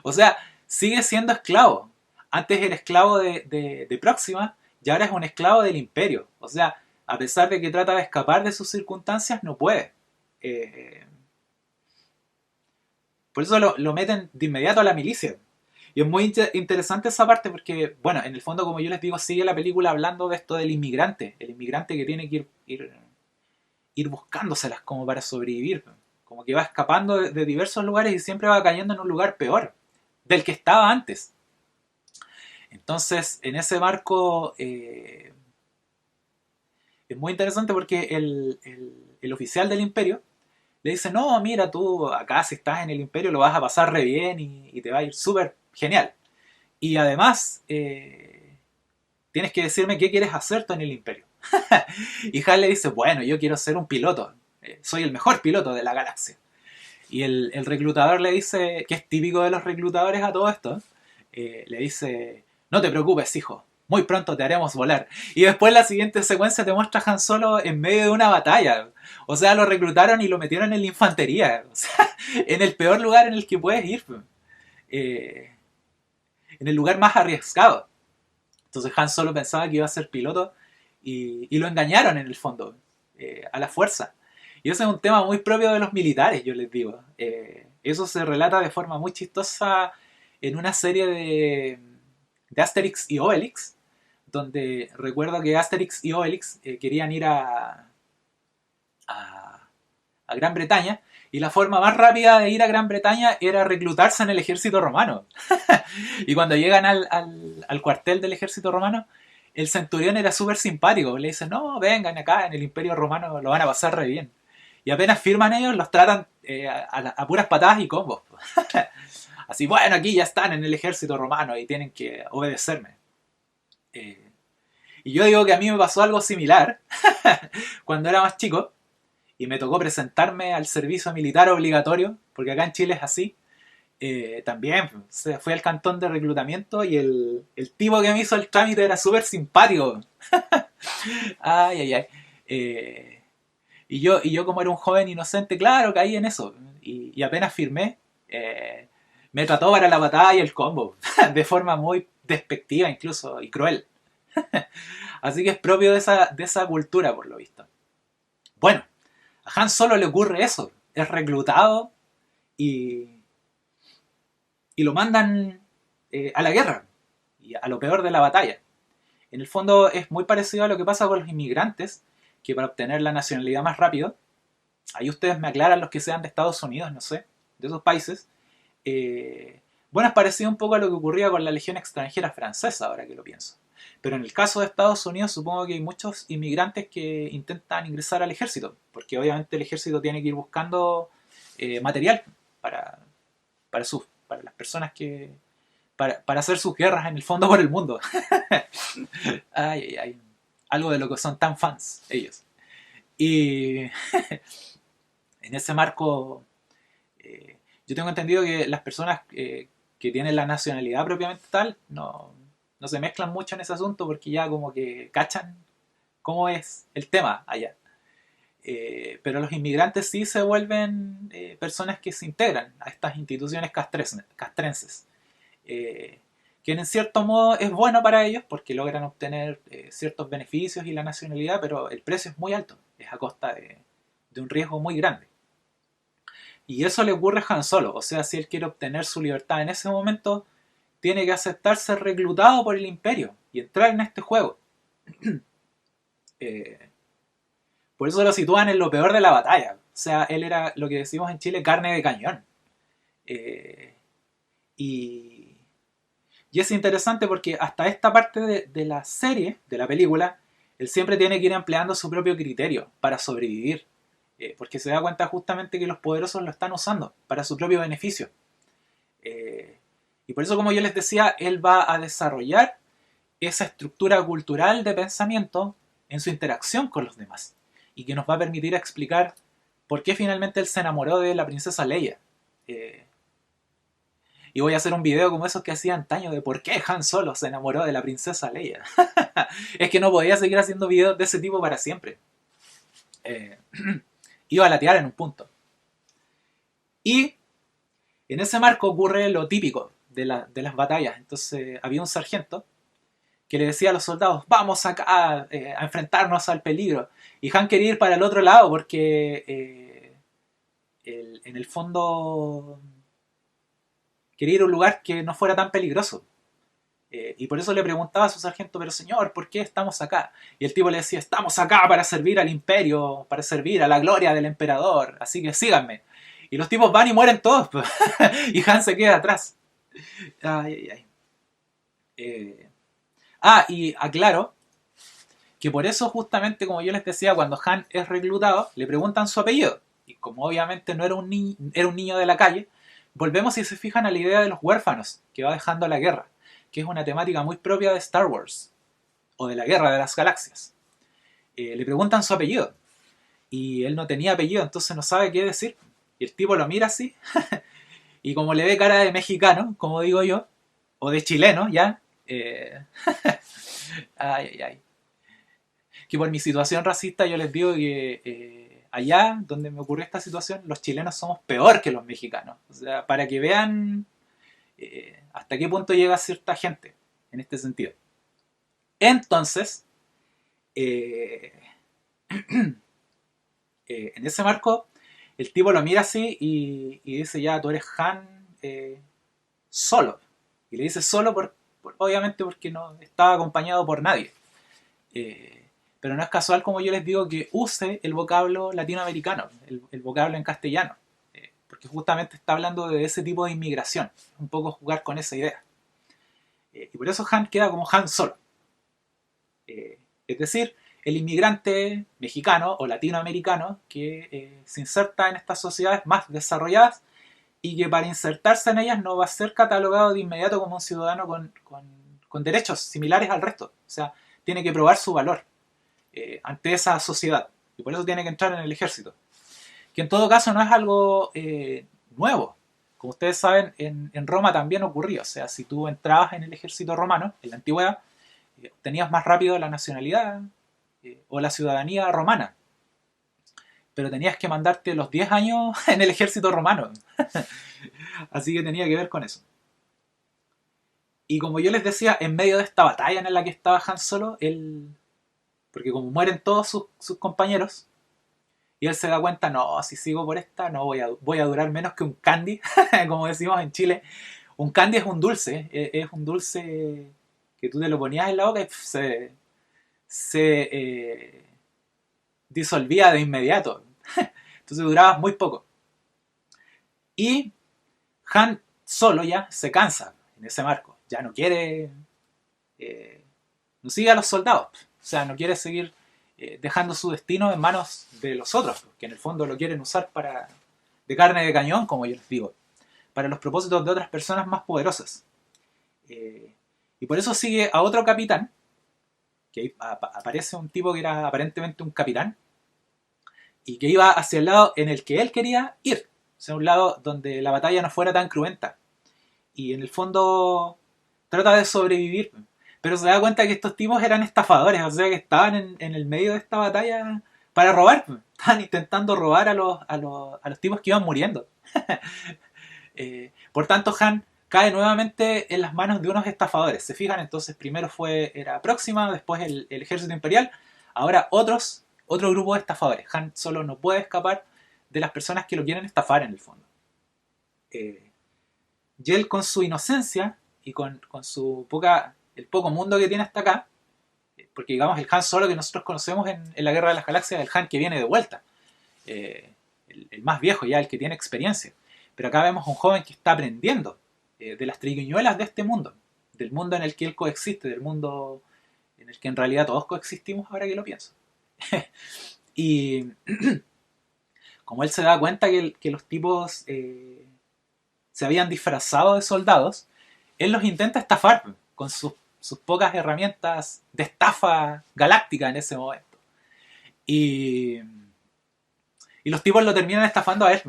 O sea, sigue siendo esclavo. Antes era esclavo de Próxima y ahora es un esclavo del imperio. O sea, a pesar de que trata de escapar de sus circunstancias, no puede. Por eso lo meten de inmediato a la milicia. Y es muy interesante esa parte porque, bueno, en el fondo, como yo les digo, sigue la película hablando de esto del inmigrante. El inmigrante que tiene que ir buscándoselas como para sobrevivir. Como que va escapando de diversos lugares y siempre va cayendo en un lugar peor del que estaba antes. Entonces, en ese marco es muy interesante porque el oficial del imperio le dice, no, mira, tú acá si estás en el imperio lo vas a pasar re bien y te va a ir súper genial. Y además, tienes que decirme qué quieres hacer tú en el imperio. Y Han le dice, bueno, yo quiero ser un piloto, soy el mejor piloto de la galaxia. Y el reclutador le dice, que es típico de los reclutadores a todo esto, le dice, no te preocupes, hijo, muy pronto te haremos volar. Y después la siguiente secuencia te muestra a Han Solo en medio de una batalla. O sea, lo reclutaron y lo metieron en la infantería. O sea, en el peor lugar en el que puedes ir. Eh, en el lugar más arriesgado. Entonces Han Solo pensaba que iba a ser piloto y lo engañaron en el fondo, a la fuerza. Y ese es un tema muy propio de los militares, yo les digo. Eso se relata de forma muy chistosa en una serie de Asterix y Obelix, donde recuerdo que Asterix y Obelix querían ir a, a Gran Bretaña y la forma más rápida de ir a Gran Bretaña era reclutarse en el ejército romano. Y cuando llegan al cuartel del ejército romano, el centurión era súper simpático. Le dice, no, vengan acá, en el imperio romano lo van a pasar re bien. Y apenas firman ellos, los tratan a puras patadas y combos. Así, bueno, aquí ya están en el ejército romano y tienen que obedecerme. Eh, y yo digo que a mí me pasó algo similar cuando era más chico y me tocó presentarme al servicio militar obligatorio, porque acá en Chile es así. También fui al cantón de reclutamiento y el tipo que me hizo el trámite era súper simpático. Ay, ay, ay. Eh, y yo como era un joven inocente, claro, caí en eso. Y apenas firmé, me trató para la batalla y el combo, de forma muy despectiva incluso y cruel. Así que es propio de esa cultura, por lo visto. Bueno, a Han solo le ocurre eso. Es reclutado y, y lo mandan a la guerra y a lo peor de la batalla. En el fondo es muy parecido a lo que pasa con los inmigrantes, que para obtener la nacionalidad más rápido, ahí ustedes me aclaran los que sean de Estados Unidos, no sé, de esos países, bueno, es parecido un poco a lo que ocurría con la Legión Extranjera Francesa, ahora que lo pienso. Pero en el caso de Estados Unidos supongo que hay muchos inmigrantes que intentan ingresar al ejército, porque obviamente el ejército tiene que ir buscando material para, para las personas que... Para hacer sus guerras en el fondo por el mundo. Ay, ay, ay. Algo de lo que son tan fans ellos. Y en ese marco, yo tengo entendido que las personas que tienen la nacionalidad propiamente tal no se mezclan mucho en ese asunto porque ya como que cachan cómo es el tema allá. Pero los inmigrantes sí se vuelven personas que se integran a estas instituciones castrenses. Eh, que en cierto modo es bueno para ellos porque logran obtener ciertos beneficios y la nacionalidad, pero el precio es muy alto, es a costa de un riesgo muy grande. Y eso le ocurre a Han Solo, o sea, si él quiere obtener su libertad en ese momento, tiene que aceptar ser reclutado por el Imperio y entrar en este juego. Eh, por eso lo sitúan en lo peor de la batalla. O sea, él era lo que decimos en Chile, carne de cañón. Eh, y, y es interesante porque hasta esta parte de la serie, de la película, él siempre tiene que ir empleando su propio criterio para sobrevivir. Porque se da cuenta justamente que los poderosos lo están usando para su propio beneficio. Eh, y por eso, como yo les decía, él va a desarrollar esa estructura cultural de pensamiento en su interacción con los demás. Y que nos va a permitir explicar por qué finalmente él se enamoró de la princesa Leia. Eh, y voy a hacer un video como esos que hacía antaño de por qué Han Solo se enamoró de la princesa Leia. Es que no podía seguir haciendo videos de ese tipo para siempre. Eh, iba a latear en un punto. Y en ese marco ocurre lo típico de las batallas. Entonces había un sargento que le decía a los soldados, vamos acá a enfrentarnos al peligro. Y Han quería ir para el otro lado porque en el fondo quería ir a un lugar que no fuera tan peligroso. Y por eso le preguntaba a su sargento, pero señor, ¿por qué estamos acá? Y el tipo le decía, estamos acá para servir al imperio, para servir a la gloria del emperador, así que síganme. Y los tipos van y mueren todos, y Han se queda atrás. Ay, ay, ay. Y aclaro que por eso justamente, como yo les decía, cuando Han es reclutado, le preguntan su apellido. Y como obviamente no era era un niño de la calle, volvemos, si se fijan, a la idea de los huérfanos que va dejando la guerra, que es una temática muy propia de Star Wars, o de la Guerra de las Galaxias. Le preguntan su apellido, y él no tenía apellido, entonces no sabe qué decir. Y el tipo lo mira así, y como le ve cara de mexicano, como digo yo, o de chileno, ya, ay, ay, ay. Que por mi situación racista yo les digo que allá donde me ocurrió esta situación, los chilenos somos peor que los mexicanos. O sea, para que vean hasta qué punto llega cierta gente en este sentido. Entonces, eh, en ese marco, el tipo lo mira así y dice, ya, tú eres Han solo. Y le dice solo obviamente porque no estaba acompañado por nadie. Pero no es casual, como yo les digo, que use el vocablo latinoamericano, el vocablo en castellano, porque justamente está hablando de ese tipo de inmigración, un poco jugar con esa idea. Y por eso Han queda como Han solo. Es decir, el inmigrante mexicano o latinoamericano que se inserta en estas sociedades más desarrolladas y que para insertarse en ellas no va a ser catalogado de inmediato como un ciudadano con derechos similares al resto. O sea, tiene que probar su valor ante esa sociedad. Y por eso tiene que entrar en el ejército. Que en todo caso no es algo nuevo. Como ustedes saben, en Roma también ocurría. O sea, si tú entrabas en el ejército romano, en la antigüedad, obtenías más rápido la nacionalidad o la ciudadanía romana. Pero tenías que mandarte los 10 años en el ejército romano. Así que tenía que ver con eso. Y como yo les decía, en medio de esta batalla en la que estaba Han Solo, porque como mueren todos sus compañeros, y él se da cuenta, no, si sigo por esta, no voy a durar menos que un candy, como decimos en Chile. Un candy es un dulce, es un dulce que tú te lo ponías en la boca y se disolvía de inmediato. Entonces durabas muy poco. Y Han Solo ya se cansa en ese marco, ya no quiere, no sigue a los soldados, o sea, no quiere seguir dejando su destino en manos de los otros, que en el fondo lo quieren usar de carne de cañón, como yo les digo, para los propósitos de otras personas más poderosas. Y por eso sigue a otro capitán, que ahí aparece un tipo que era aparentemente un capitán, y que iba hacia el lado en el que él quería ir, o sea, un lado donde la batalla no fuera tan cruenta. Y en el fondo trata de sobrevivir, pero se da cuenta que estos tipos eran estafadores, o sea que estaban en el medio de esta batalla para robar, estaban intentando robar a los tipos que iban muriendo. Por tanto, Han cae nuevamente en las manos de unos estafadores. Se fijan, entonces primero era Próxima, después el ejército imperial, ahora otro grupo de estafadores. Han Solo no puede escapar de las personas que lo quieren estafar en el fondo. Y él, con su inocencia y con el poco mundo que tiene hasta acá, porque digamos el Han Solo que nosotros conocemos en la Guerra de las Galaxias es el Han que viene de vuelta, el más viejo ya, el que tiene experiencia. Pero acá vemos a un joven que está aprendiendo de las triquiñuelas de este mundo, del mundo en el que él coexiste, del mundo en el que en realidad todos coexistimos, ahora que lo pienso. Y como él se da cuenta que los tipos se habían disfrazado de soldados, él los intenta estafar con sus pocas herramientas de estafa galáctica en ese momento. Y los tipos lo terminan estafando a él.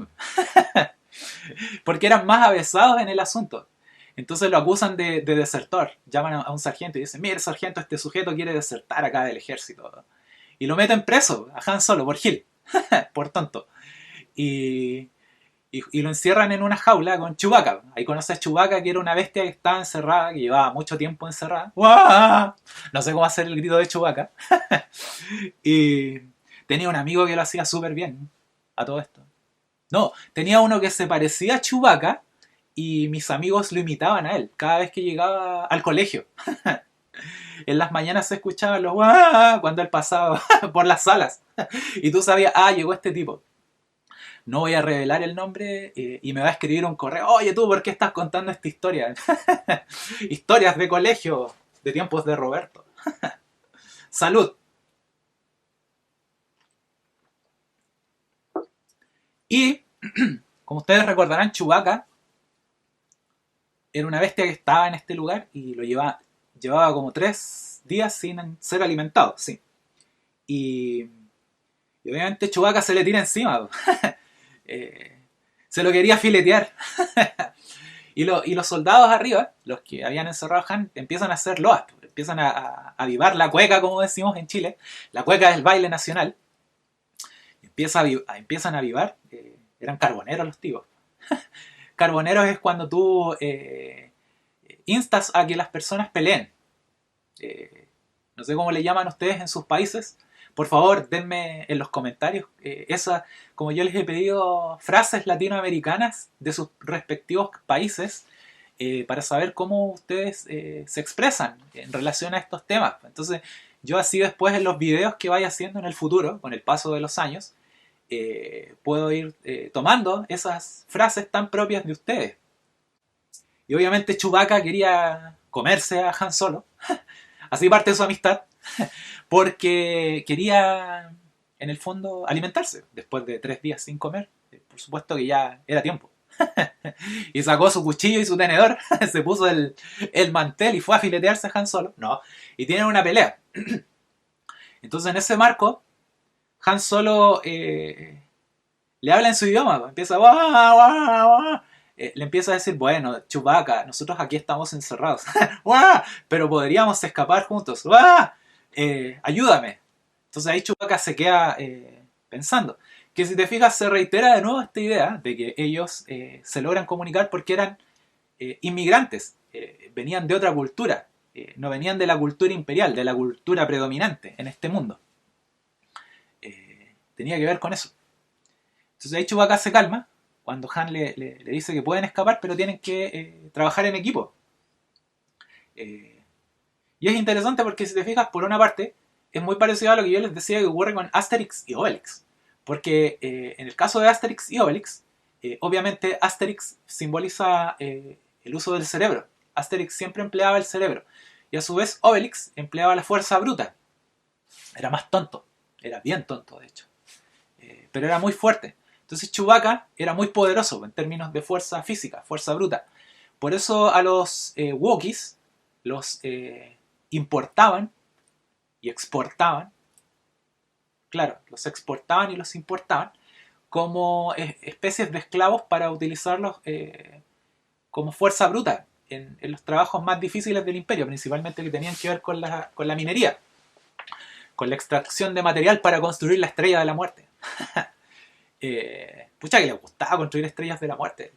Porque eran más avesados en el asunto. Entonces lo acusan de desertor. Llaman a un sargento y dicen, mire sargento, este sujeto quiere desertar acá del ejército. Y lo meten preso a Han Solo por Gil. Por tonto. Y lo encierran en una jaula con Chewbacca. Ahí conoces a Chewbacca, que era una bestia que estaba encerrada, que llevaba mucho tiempo encerrada. ¡Uah! No sé cómo hacer el grito de Chewbacca. Y tenía un amigo que lo hacía súper bien a todo esto. No, tenía uno que se parecía a Chewbacca y mis amigos lo imitaban a él cada vez que llegaba al colegio. En las mañanas se escuchaban los ¡guau! Cuando él pasaba por las salas. Y tú sabías, llegó este tipo. No voy a revelar el nombre y me va a escribir un correo. Oye, tú, ¿por qué estás contando esta historia? Historias de colegio de tiempos de Roberto. Salud. Y, como ustedes recordarán, Chewbacca era una bestia que estaba en este lugar y lo llevaba como 3 días sin ser alimentado, sí. Y obviamente Chewbacca se le tira encima. Se lo quería filetear. Y los soldados arriba, los que habían encerrado a Han, empiezan a hacer loas. Empiezan a avivar la cueca, como decimos en Chile. La cueca es el baile nacional. Empiezan a avivar. Eran carboneros los tipos. Carboneros es cuando tú instas a que las personas peleen. No sé cómo le llaman ustedes en sus países. Por favor, denme en los comentarios como yo les he pedido, frases latinoamericanas de sus respectivos países para saber cómo ustedes se expresan en relación a estos temas. Entonces, yo así después en los videos que vaya haciendo en el futuro, con el paso de los años, puedo ir tomando esas frases tan propias de ustedes. Y obviamente Chewbacca quería comerse a Han Solo. Así parte su amistad. Porque quería, en el fondo, alimentarse. Después de 3 días sin comer, por supuesto que ya era tiempo. Y sacó su cuchillo y su tenedor, se puso el mantel y fue a filetearse a Han Solo. No, y tienen una pelea. Entonces en ese marco, Han Solo le habla en su idioma. Empieza, "Wah, wah, wah". Le empieza a decir, bueno, Chewbacca, nosotros aquí estamos encerrados. ¡Wah! Pero podríamos escapar juntos. ¡Wah! Ayúdame. Entonces ahí Chewbacca se queda pensando. Que si te fijas se reitera de nuevo esta idea de que ellos se logran comunicar porque eran inmigrantes. Venían de otra cultura. No venían de la cultura imperial, de la cultura predominante en este mundo. Tenía que ver con eso. Entonces ahí Chewbacca se calma cuando Han le dice que pueden escapar, pero tienen que trabajar en equipo. Y es interesante porque si te fijas, por una parte, es muy parecido a lo que yo les decía que ocurre con Asterix y Obelix. Porque en el caso de Asterix y Obelix, obviamente Asterix simboliza el uso del cerebro. Asterix siempre empleaba el cerebro. Y a su vez Obelix empleaba la fuerza bruta. Era más tonto. Era bien tonto, de hecho. Pero era muy fuerte. Entonces Chewbacca era muy poderoso en términos de fuerza física, fuerza bruta. Por eso a los Wookiees los importaban y exportaban. Claro, los exportaban y los importaban como especies de esclavos para utilizarlos como fuerza bruta en los trabajos más difíciles del imperio, principalmente que tenían que ver con la minería, con la extracción de material para construir la estrella de la muerte. Pucha que le gustaba construir estrellas de la muerte.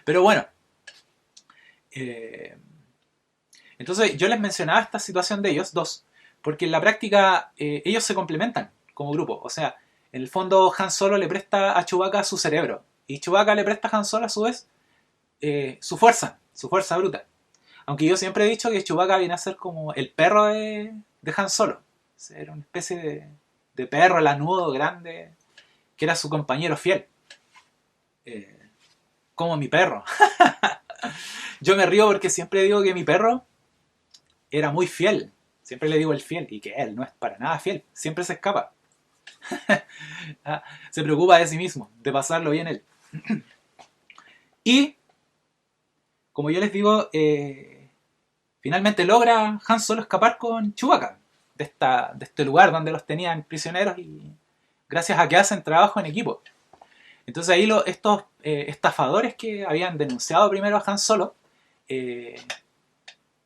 Pero bueno. Entonces yo les mencionaba esta situación de ellos dos, porque en la práctica ellos se complementan como grupo. O sea, en el fondo Han Solo le presta a Chewbacca su cerebro. Y Chewbacca le presta a Han Solo a su vez su fuerza bruta. Aunque yo siempre he dicho que Chewbacca viene a ser como el perro de Han Solo. O sea, era una especie de perro lanudo, grande, que era su compañero fiel. Como mi perro. Yo me río porque siempre digo que mi perro era muy fiel. Siempre le digo el fiel y que él no es para nada fiel. Siempre se escapa. Se preocupa de sí mismo, de pasarlo bien él. Y, como yo les digo, finalmente logra Han Solo escapar con Chewbacca de este lugar donde los tenían prisioneros y gracias a que hacen trabajo en equipo. Entonces ahí estos estafadores que habían denunciado primero a Han Solo y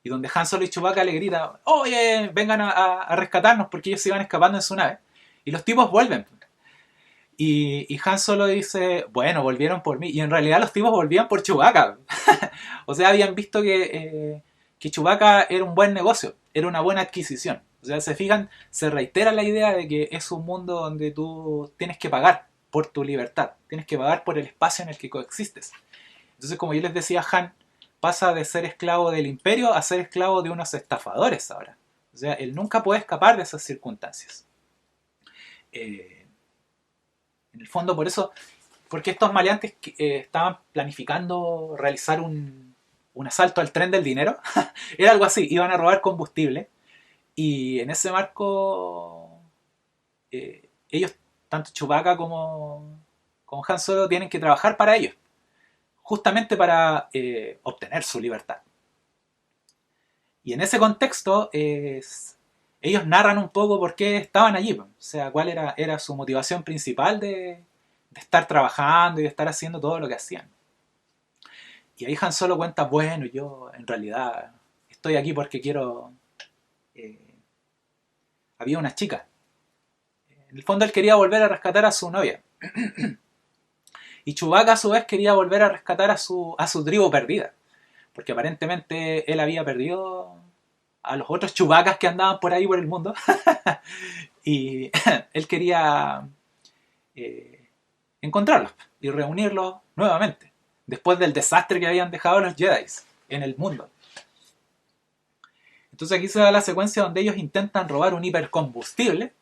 donde Han Solo y Chewbacca le gritan, oye, vengan a rescatarnos porque ellos se iban escapando en su nave. Y los tipos vuelven. Y Han Solo dice, bueno, volvieron por mí. Y en realidad los tipos volvían por Chewbacca. O sea, habían visto que Chewbacca era un buen negocio, era una buena adquisición. O sea, se fijan, se reitera la idea de que es un mundo donde tú tienes que pagar por tu libertad, tienes que pagar por el espacio en el que coexistes. Entonces, como yo les decía, Han pasa de ser esclavo del imperio a ser esclavo de unos estafadores ahora. O sea, él nunca puede escapar de esas circunstancias. En el fondo, por eso, porque estos maleantes estaban planificando realizar un asalto al tren del dinero, era algo así, iban a robar combustible, y en ese marco, ellos, tanto Chewbacca como Han Solo, tienen que trabajar para ellos, justamente para obtener su libertad. Y en ese contexto, ellos narran un poco por qué estaban allí, o sea, cuál era su motivación principal de estar trabajando y de estar haciendo todo lo que hacían. Y ahí Han Solo cuenta, bueno, yo en realidad estoy aquí porque quiero... había una chica. En el fondo él quería volver a rescatar a su novia. Y Chewbacca a su vez quería volver a rescatar a su tribu perdida. Porque aparentemente él había perdido a los otros Chewbaccas que andaban por ahí por el mundo. Y él quería encontrarlos y reunirlos nuevamente. Después del desastre que habían dejado los Jedi en el mundo. Entonces aquí se da la secuencia donde ellos intentan robar un hipercombustible.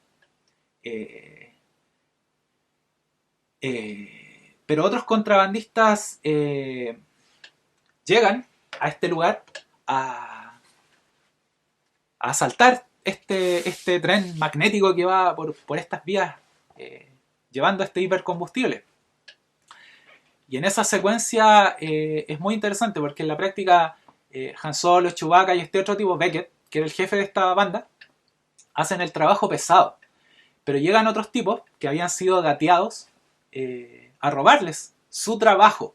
Pero otros contrabandistas llegan a este lugar a asaltar este tren magnético que va por estas vías llevando este hipercombustible. Y en esa secuencia es muy interesante porque en la práctica Han Solo, Chewbacca y este otro tipo, Beckett, que era el jefe de esta banda, hacen el trabajo pesado. Pero llegan otros tipos que habían sido dateados a robarles su trabajo.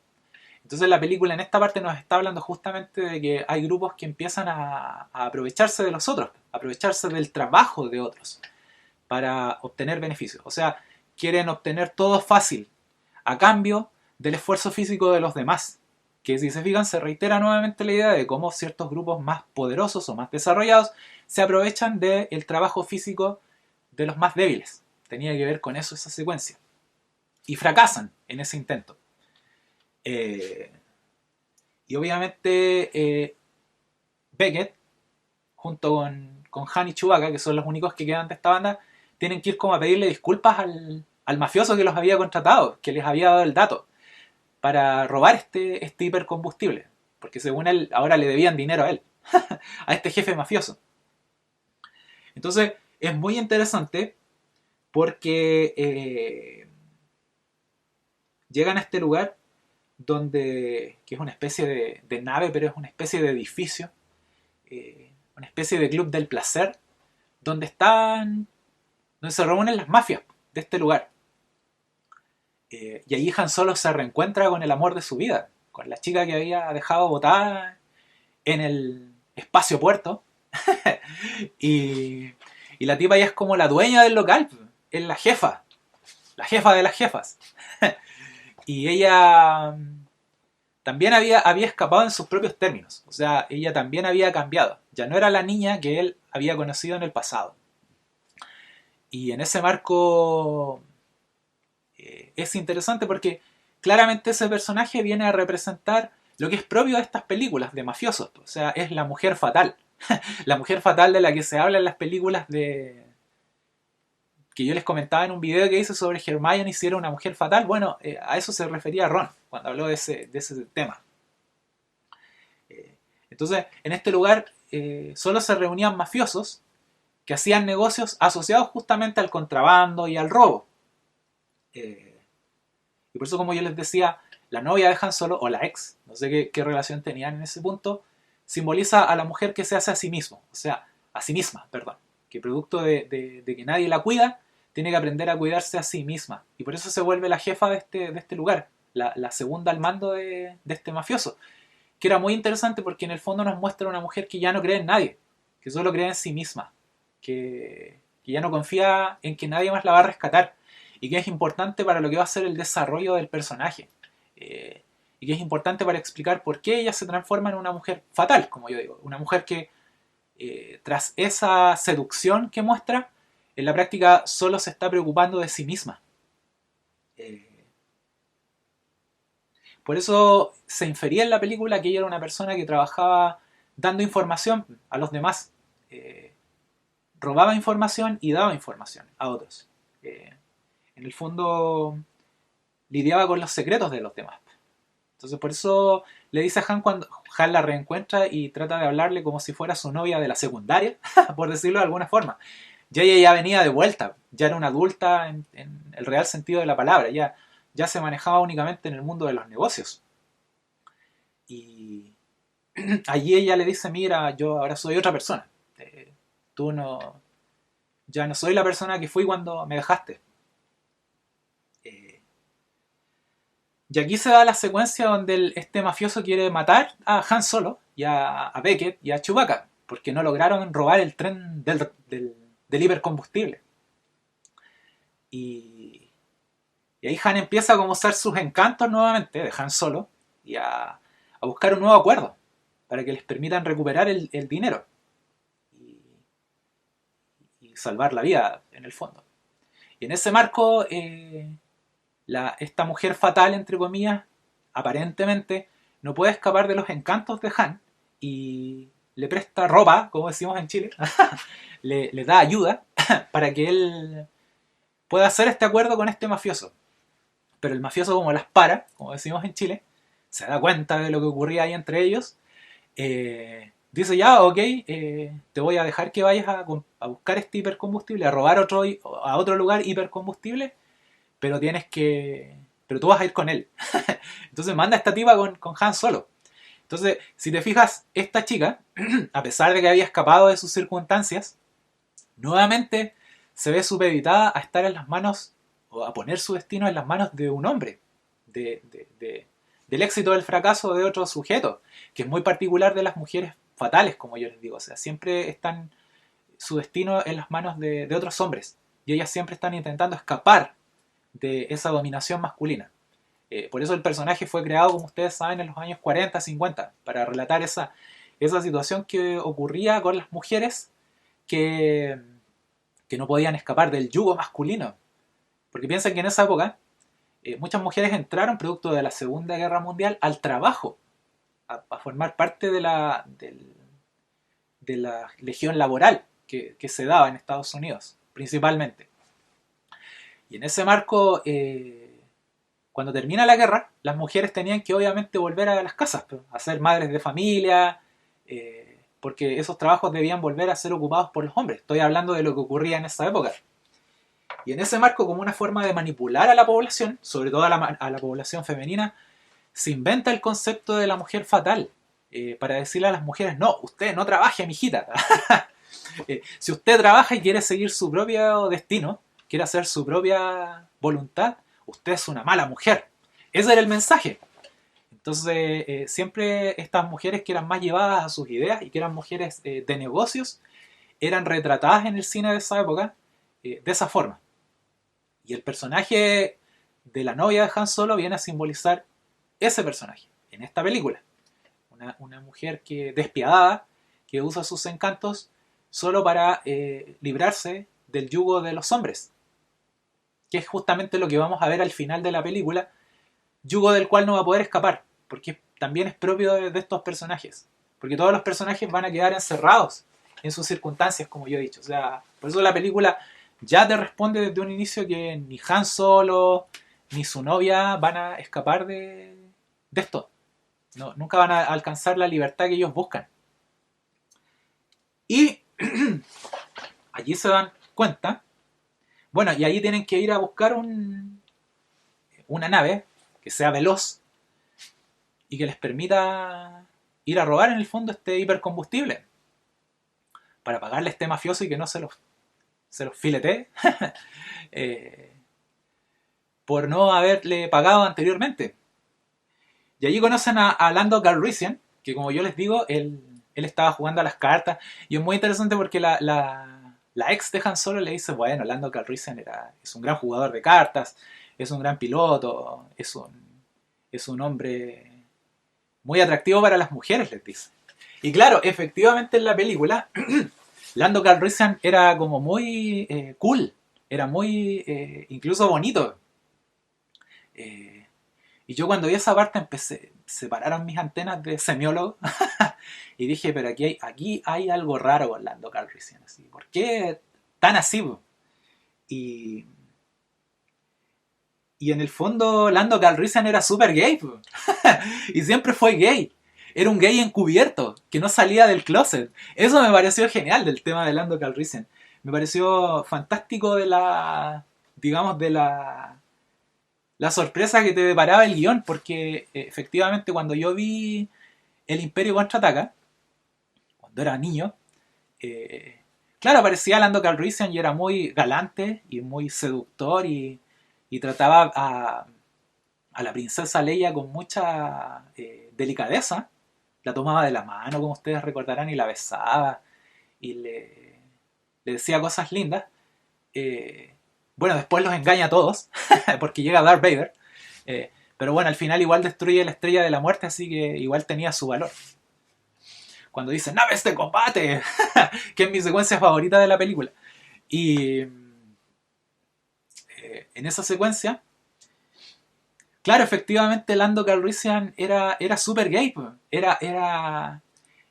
Entonces la película en esta parte nos está hablando justamente de que hay grupos que empiezan a aprovecharse de los otros, a aprovecharse del trabajo de otros para obtener beneficios. O sea, quieren obtener todo fácil a cambio del esfuerzo físico de los demás. Que si se fijan se reitera nuevamente la idea de cómo ciertos grupos más poderosos o más desarrollados se aprovechan del trabajo físico de los más débiles. Tenía que ver con eso esa secuencia. Y fracasan en ese intento. Y obviamente Beckett, junto con Han y Chewbacca, que son los únicos que quedan de esta banda, tienen que ir como a pedirle disculpas al mafioso que los había contratado, que les había dado el dato, para robar este hipercombustible. Porque según él, ahora le debían dinero a él, a este jefe mafioso. Entonces, es muy interesante porque llegan a este lugar que es una especie de nave, pero es una especie de edificio, una especie de club del placer, donde se reúnen las mafias de este lugar. Y allí Han Solo se reencuentra con el amor de su vida, con la chica que había dejado botada en el espacio puerto. y la tipa ya es como la dueña del local, es la jefa de las jefas. Y ella también había escapado en sus propios términos. O sea, ella también había cambiado. Ya no era la niña que él había conocido en el pasado. Y en ese marco es interesante porque claramente ese personaje viene a representar lo que es propio de estas películas de mafiosos. O sea, es la mujer fatal. La mujer fatal de la que se habla en las películas que yo les comentaba en un video que hice sobre Hermione, si era una mujer fatal. Bueno, a eso se refería Ron cuando habló de ese tema. Entonces, en este lugar solo se reunían mafiosos que hacían negocios asociados justamente al contrabando y al robo. Y por eso, como yo les decía, la novia de Han Solo, o la ex, no sé qué relación tenían en ese punto, simboliza a la mujer que se hace a sí mismo, o sea, a sí misma, perdón, que producto de que nadie la cuida, tiene que aprender a cuidarse a sí misma. Y por eso se vuelve la jefa de este lugar, la segunda al mando de este mafioso. Que era muy interesante porque en el fondo nos muestra una mujer que ya no cree en nadie, que solo cree en sí misma, que ya no confía en que nadie más la va a rescatar, y que es importante para lo que va a ser el desarrollo del personaje. Y que es importante para explicar por qué ella se transforma en una mujer fatal, como yo digo. Una mujer que, tras esa seducción que muestra, en la práctica solo se está preocupando de sí misma. Por eso se infería en la película que ella era una persona que trabajaba dando información a los demás. Robaba información y daba información a otros. En el fondo lidiaba con los secretos de los demás. Entonces por eso le dice a Han cuando Han la reencuentra y trata de hablarle como si fuera su novia de la secundaria, por decirlo de alguna forma. Ya ella ya venía de vuelta, ya era una adulta en el real sentido de la palabra, ya se manejaba únicamente en el mundo de los negocios. Y allí ella le dice, mira, yo ahora soy otra persona. Tú no, ya no soy la persona que fui cuando me dejaste. Y aquí se da la secuencia donde este mafioso quiere matar a Han Solo y a Beckett y a Chewbacca, porque no lograron robar el tren del hipercombustible. Y ahí Han empieza a como usar sus encantos nuevamente de Han Solo y a buscar un nuevo acuerdo para que les permitan recuperar el dinero y salvar la vida en el fondo. Y en ese marco, esta mujer fatal, entre comillas, aparentemente, no puede escapar de los encantos de Han y le presta ropa, como decimos en Chile, le da ayuda para que él pueda hacer este acuerdo con este mafioso. Pero el mafioso, como las para, como decimos en Chile, se da cuenta de lo que ocurría ahí entre ellos, dice ya, ok, te voy a dejar que vayas a buscar este hipercombustible, a robar a otro lugar hipercombustible, pero pero tú vas a ir con él. Entonces manda a esta tipa con Han Solo. Entonces, si te fijas, esta chica, a pesar de que había escapado de sus circunstancias, nuevamente se ve supeditada a estar en las manos, o a poner su destino en las manos de un hombre, del éxito o del fracaso de otro sujeto, que es muy particular de las mujeres fatales, como yo les digo. O sea, siempre están su destino en las manos de otros hombres, y ellas siempre están intentando escapar de esa dominación masculina. Por eso el personaje fue creado, como ustedes saben, en los años 40, 50, para relatar esa situación que ocurría con las mujeres que no podían escapar del yugo masculino. Porque piensen que en esa época muchas mujeres entraron, producto de la Segunda Guerra Mundial, al trabajo, a formar parte de la legión laboral que se daba en Estados Unidos, principalmente. Y en ese marco, cuando termina la guerra, las mujeres tenían que obviamente volver a las casas, a ser madres de familia, porque esos trabajos debían volver a ser ocupados por los hombres. Estoy hablando de lo que ocurría en esa época. Y en ese marco, como una forma de manipular a la población, sobre todo a la población femenina, se inventa el concepto de la mujer fatal, para decirle a las mujeres, no, usted no trabaje, mijita. Si usted trabaja y quiere seguir su propio destino, quiere hacer su propia voluntad, usted es una mala mujer. Ese era el mensaje. Entonces, siempre estas mujeres que eran más llevadas a sus ideas y que eran mujeres de negocios, eran retratadas en el cine de esa época de esa forma. Y el personaje de la novia de Han Solo viene a simbolizar ese personaje en esta película. Una mujer despiadada, que usa sus encantos solo para librarse del yugo de los hombres, que es justamente lo que vamos a ver al final de la película, yugo del cual no va a poder escapar, porque también es propio de estos personajes, porque todos los personajes van a quedar encerrados en sus circunstancias, como yo he dicho. O sea, por eso la película ya te responde desde un inicio que ni Han Solo ni su novia van a escapar de esto. No, nunca van a alcanzar la libertad que ellos buscan. Y allí se dan cuenta, bueno, y ahí tienen que ir a buscar una nave que sea veloz y que les permita ir a robar en el fondo este hipercombustible para pagarle a este mafioso y que no se los filetee por no haberle pagado anteriormente. Y allí conocen a Lando Calrissian, que como yo les digo, él estaba jugando a las cartas, y es muy interesante porque la ex de Han Solo le dice, bueno, Lando Calrissian es un gran jugador de cartas, es un gran piloto, es un hombre muy atractivo para las mujeres, les dice. Y claro, efectivamente en la película, Lando Calrissian era como muy cool, era muy incluso bonito. Y yo cuando vi esa parte separaron mis antenas de semiólogo y dije, pero aquí hay algo raro con Lando Calrissian, así. ¿Por qué tan así? Po? Y, y en el fondo Lando Calrissian era súper gay, po. Y siempre fue gay. Era un gay encubierto, que no salía del closet. Eso me pareció genial del tema de Lando Calrissian. Me pareció fantástico digamos, la sorpresa que te deparaba el guión, porque efectivamente cuando yo vi El Imperio Contraataca, cuando era niño, claro, aparecía Lando Calrissian y era muy galante y muy seductor y trataba a la princesa Leia con mucha delicadeza. La tomaba de la mano, como ustedes recordarán, y la besaba y le decía cosas lindas. Eh, bueno, después los engaña a todos, porque llega Darth Vader. Pero bueno, al final igual destruye la Estrella de la Muerte, así que igual tenía su valor. Cuando dice ¡naves de combate! Que es mi secuencia favorita de la película. Y en esa secuencia, claro, efectivamente Lando Calrissian era súper gay. Pues. Era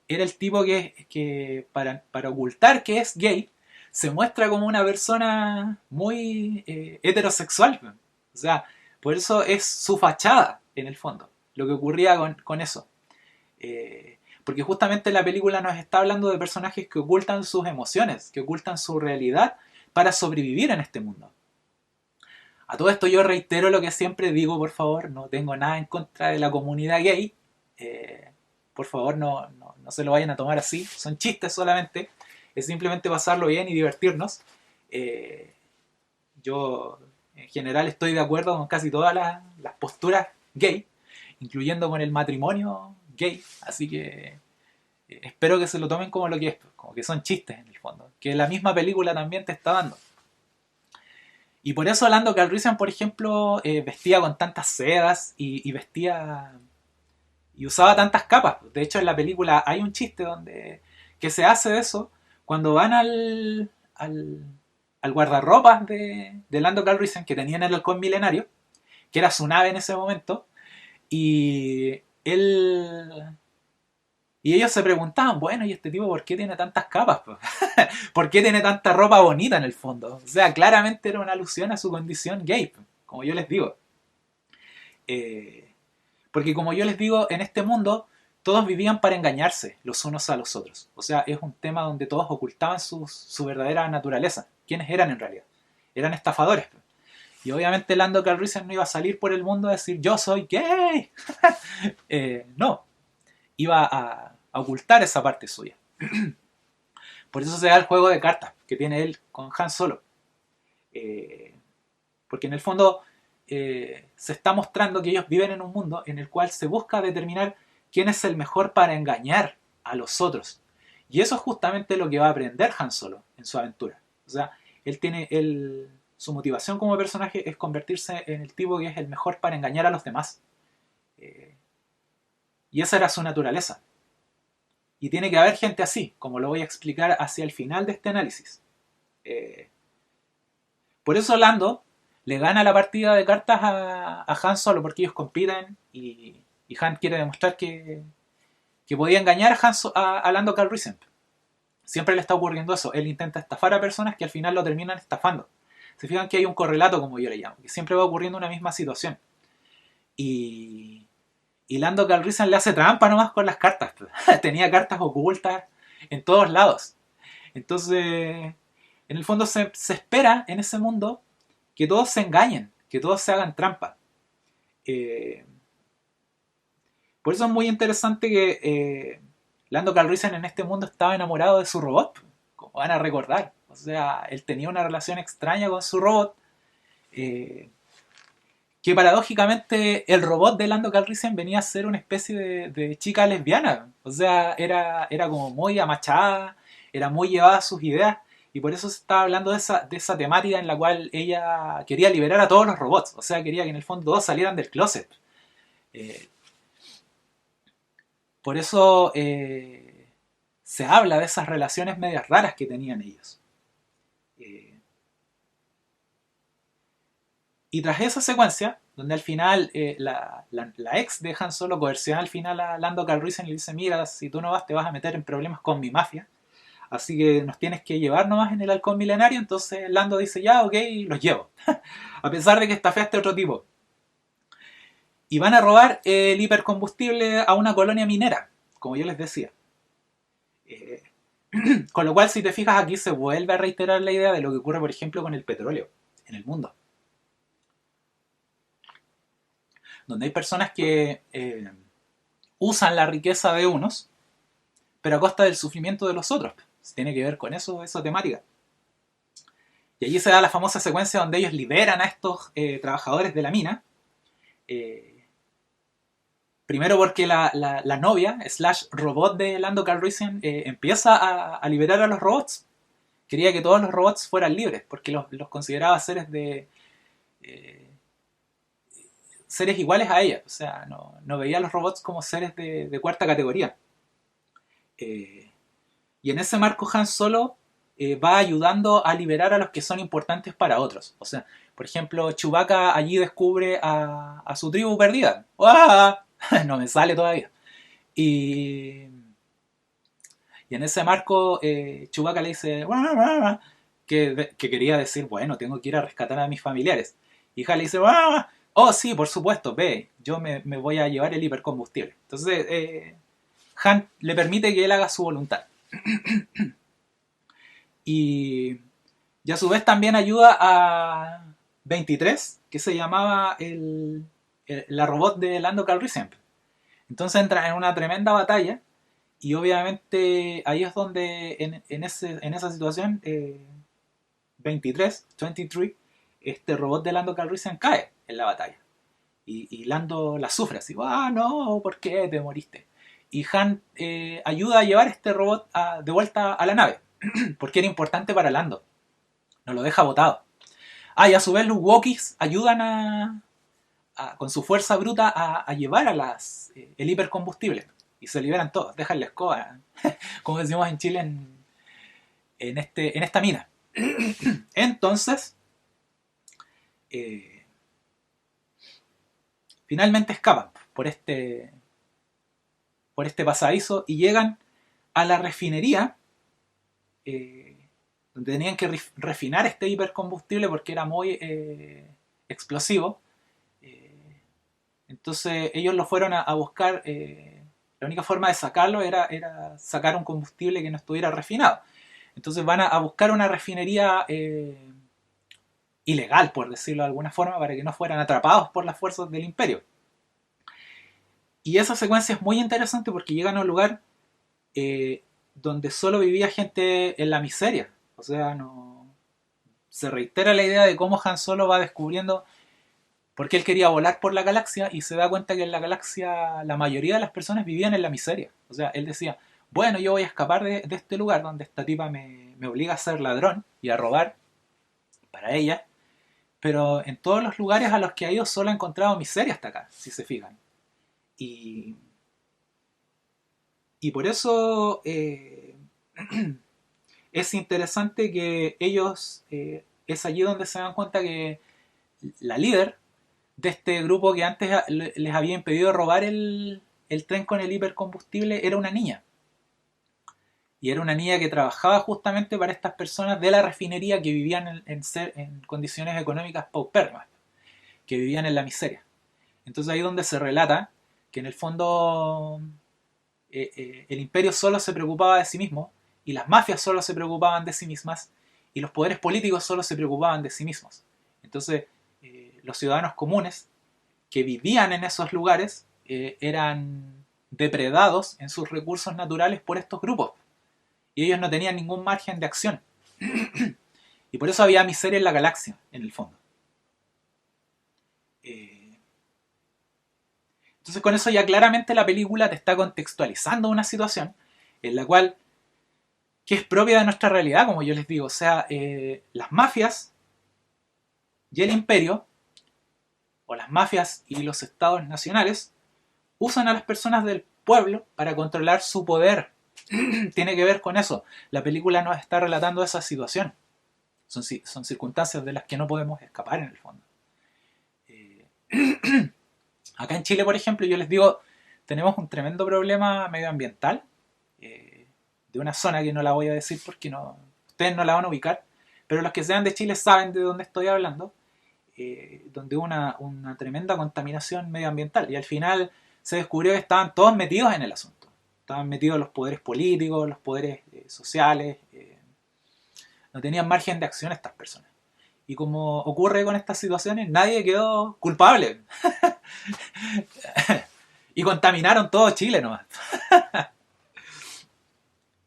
el tipo que para ocultar que es gay, se muestra como una persona muy heterosexual. Pues. O sea, por eso es su fachada, en el fondo, lo que ocurría con eso. Porque justamente la película nos está hablando de personajes que ocultan sus emociones, que ocultan su realidad para sobrevivir en este mundo. A todo esto yo reitero lo que siempre digo, por favor, no tengo nada en contra de la comunidad gay. Por favor, no se lo vayan a tomar así, son chistes solamente. Es simplemente pasarlo bien y divertirnos. Yo en general estoy de acuerdo con casi todas las posturas gay, incluyendo con el matrimonio gay, así que espero que se lo tomen como lo que es, como que son chistes en el fondo, que la misma película también te está dando. Y por eso Lando Calrissian, por ejemplo, vestía con tantas sedas y vestía y usaba tantas capas. De hecho, en la película hay un chiste que se hace de eso cuando van al guardarropas de Lando Calrissian, que tenía en el halcón milenario, que era su nave en ese momento, y y ellos se preguntaban, bueno, ¿y este tipo por qué tiene tantas capas? ¿Por qué tiene tanta ropa bonita en el fondo? O sea, claramente era una alusión a su condición gay, como yo les digo. Porque como yo les digo, en este mundo todos vivían para engañarse los unos a los otros. O sea, es un tema donde todos ocultaban su verdadera naturaleza. ¿Quiénes eran en realidad? Eran estafadores. Y obviamente Lando Calrissian no iba a salir por el mundo a decir yo soy gay. No, iba a ocultar esa parte suya. Por eso se da el juego de cartas que tiene él con Han Solo. Porque en el fondo se está mostrando que ellos viven en un mundo en el cual se busca determinar quién es el mejor para engañar a los otros. Y eso es justamente lo que va a aprender Han Solo en su aventura. O sea, su motivación como personaje es convertirse en el tipo que es el mejor para engañar a los demás. Y esa era su naturaleza. Y tiene que haber gente así, como lo voy a explicar hacia el final de este análisis. Por eso Lando le gana la partida de cartas a Han Solo, porque ellos compiten y Han quiere demostrar que podía engañar a Lando Calrissian. Siempre le está ocurriendo eso. Él intenta estafar a personas que al final lo terminan estafando. Se fijan que hay un correlato, como yo le llamo, que siempre va ocurriendo una misma situación. Y Lando Calrissian le hace trampa nomás con las cartas. Tenía cartas ocultas en todos lados. Entonces, en el fondo se espera en ese mundo que todos se engañen, que todos se hagan trampa. Por eso es muy interesante que Lando Calrissian en este mundo estaba enamorado de su robot, como van a recordar. O sea, él tenía una relación extraña con su robot, que paradójicamente el robot de Lando Calrissian venía a ser una especie de chica lesbiana. O sea, era como muy amachada, era muy llevada a sus ideas, y por eso se estaba hablando de esa temática en la cual ella quería liberar a todos los robots. O sea, quería que en el fondo todos salieran del closet. Por eso se habla de esas relaciones medias raras que tenían ellos. Y tras esa secuencia, donde al final la ex de Han Solo coerciona al final a Lando Calrissian y le dice, mira, si tú no vas te vas a meter en problemas con mi mafia, así que nos tienes que llevar nomás en el halcón milenario. Entonces Lando dice, ya, ok, los llevo, a pesar de que está este otro tipo. Y van a robar el hipercombustible a una colonia minera, como yo les decía. Eh, con lo cual, si te fijas, aquí se vuelve a reiterar la idea de lo que ocurre, por ejemplo, con el petróleo en el mundo. Donde hay personas que usan la riqueza de unos, pero a costa del sufrimiento de los otros. Tiene que ver con eso, esa temática. Y allí se da la famosa secuencia donde ellos liberan a estos trabajadores de la mina. Primero porque la novia, slash robot de Lando Calrissian, empieza a liberar a los robots. Quería que todos los robots fueran libres, porque los consideraba seres de... seres iguales a ella. O sea, no veía a los robots como seres de cuarta categoría. Y en ese marco Han Solo va ayudando a liberar a los que son importantes para otros. O sea, por ejemplo, Chewbacca allí descubre a su tribu perdida. ¡Uah! No me sale todavía. Y en ese marco Chewbacca le dice que quería decir, bueno, tengo que ir a rescatar a mis familiares. Y Han le dice, oh sí, por supuesto, ve, yo me voy a llevar el hipercombustible. Entonces Han le permite que él haga su voluntad. Y a su vez también ayuda a 23, que se llamaba la robot de Lando Calrissian. Entonces entra en una tremenda batalla y obviamente ahí es donde en esa situación 23, este robot de Lando Calrissian cae en la batalla. Y Lando la sufre así, no, ¿por qué te moriste? Y Han ayuda a llevar este robot de vuelta a la nave, porque era importante para Lando. No lo deja botado. Y a su vez los Wookiees ayudan con su fuerza bruta a llevar el hipercombustible. Y se liberan todos, dejan la escoba, como decimos en Chile, en esta mina. Entonces, finalmente escapan por este pasadizo y llegan a la refinería donde tenían que refinar este hipercombustible porque era muy explosivo. Entonces ellos lo fueron a buscar. La única forma de sacarlo era sacar un combustible que no estuviera refinado. Entonces van a buscar una refinería ilegal, por decirlo de alguna forma, para que no fueran atrapados por las fuerzas del imperio. Y esa secuencia es muy interesante porque llegan a un lugar donde solo vivía gente en la miseria. O sea, no se reitera la idea de cómo Han Solo va descubriendo porque él quería volar por la galaxia y se da cuenta que en la galaxia la mayoría de las personas vivían en la miseria. O sea, él decía, bueno, yo voy a escapar de este lugar donde esta tipa me obliga a ser ladrón y a robar para ella, pero en todos los lugares a los que ha ido solo ha encontrado miseria hasta acá, si se fijan. Y por eso es interesante que ellos, es allí donde se dan cuenta que la líder de este grupo que antes les había impedido robar el tren con el hipercombustible era una niña. Y era una niña que trabajaba justamente para estas personas de la refinería que vivían en condiciones económicas paupérrimas, que vivían en la miseria. Entonces ahí es donde se relata que en el fondo el imperio solo se preocupaba de sí mismo, y las mafias solo se preocupaban de sí mismas, y los poderes políticos solo se preocupaban de sí mismos. Entonces los ciudadanos comunes que vivían en esos lugares eran depredados en sus recursos naturales por estos grupos. Y ellos no tenían ningún margen de acción. Y por eso había miseria en la galaxia, en el fondo. Entonces con eso ya claramente la película te está contextualizando una situación en la cual, que es propia de nuestra realidad, como yo les digo. O sea, las mafias y el imperio, o las mafias y los estados nacionales, usan a las personas del pueblo para controlar su poder. Tiene que ver con eso. La película nos está relatando esa situación. Son circunstancias de las que no podemos escapar en el fondo. Acá en Chile, por ejemplo, yo les digo, tenemos un tremendo problema medioambiental, de una zona que no la voy a decir porque no, ustedes no la van a ubicar, pero los que sean de Chile saben de dónde estoy hablando, donde hubo una tremenda contaminación medioambiental. Y al final se descubrió que estaban todos metidos en el asunto. Estaban metidos los poderes políticos, los poderes sociales. No tenían margen de acción estas personas. Y como ocurre con estas situaciones, nadie quedó culpable. Y contaminaron todo Chile nomás.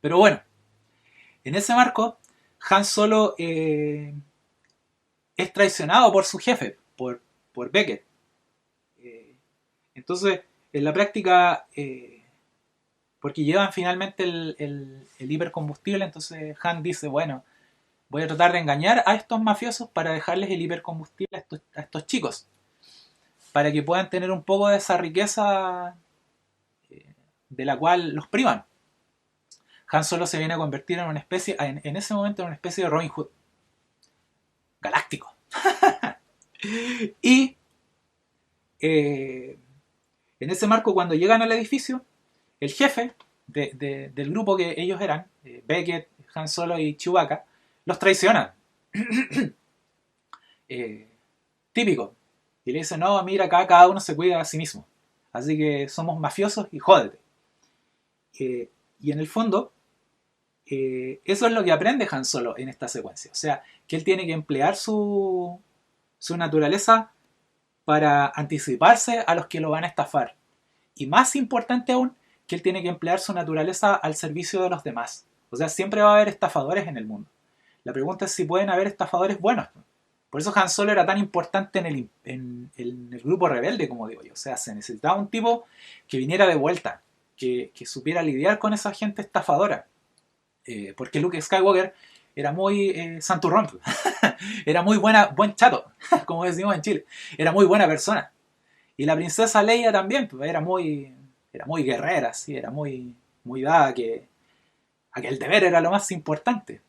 Pero bueno, en ese marco, Han Solo es traicionado por su jefe, por Beckett. Entonces, en la práctica, porque llevan finalmente el hipercombustible, entonces Han dice, bueno, voy a tratar de engañar a estos mafiosos para dejarles el hipercombustible a estos chicos, para que puedan tener un poco de esa riqueza de la cual los privan. Han Solo se viene a convertir en una especie, en ese momento, en una especie de Robin Hood galáctico. Y en ese marco, cuando llegan al edificio, el jefe del grupo que ellos eran, Beckett, Han Solo y Chewbacca, los traiciona. Típico. Y le dice, no, mira, acá cada uno se cuida a sí mismo. Así que somos mafiosos y jódete. Y en el fondo, eso es lo que aprende Han Solo en esta secuencia. O sea, que él tiene que emplear su naturaleza para anticiparse a los que lo van a estafar. Y más importante aún, que él tiene que emplear su naturaleza al servicio de los demás. O sea, siempre va a haber estafadores en el mundo. La pregunta es si pueden haber estafadores buenos. Por eso Han Solo era tan importante en el grupo rebelde, como digo yo. O sea, se necesitaba un tipo que viniera de vuelta, que supiera lidiar con esa gente estafadora. Porque Luke Skywalker era muy santurrón. Era muy buen chato, como decimos en Chile. Era muy buena persona. Y la princesa Leia también, pues, era muy guerrera, ¿sí? Era muy dada a que el deber era lo más importante.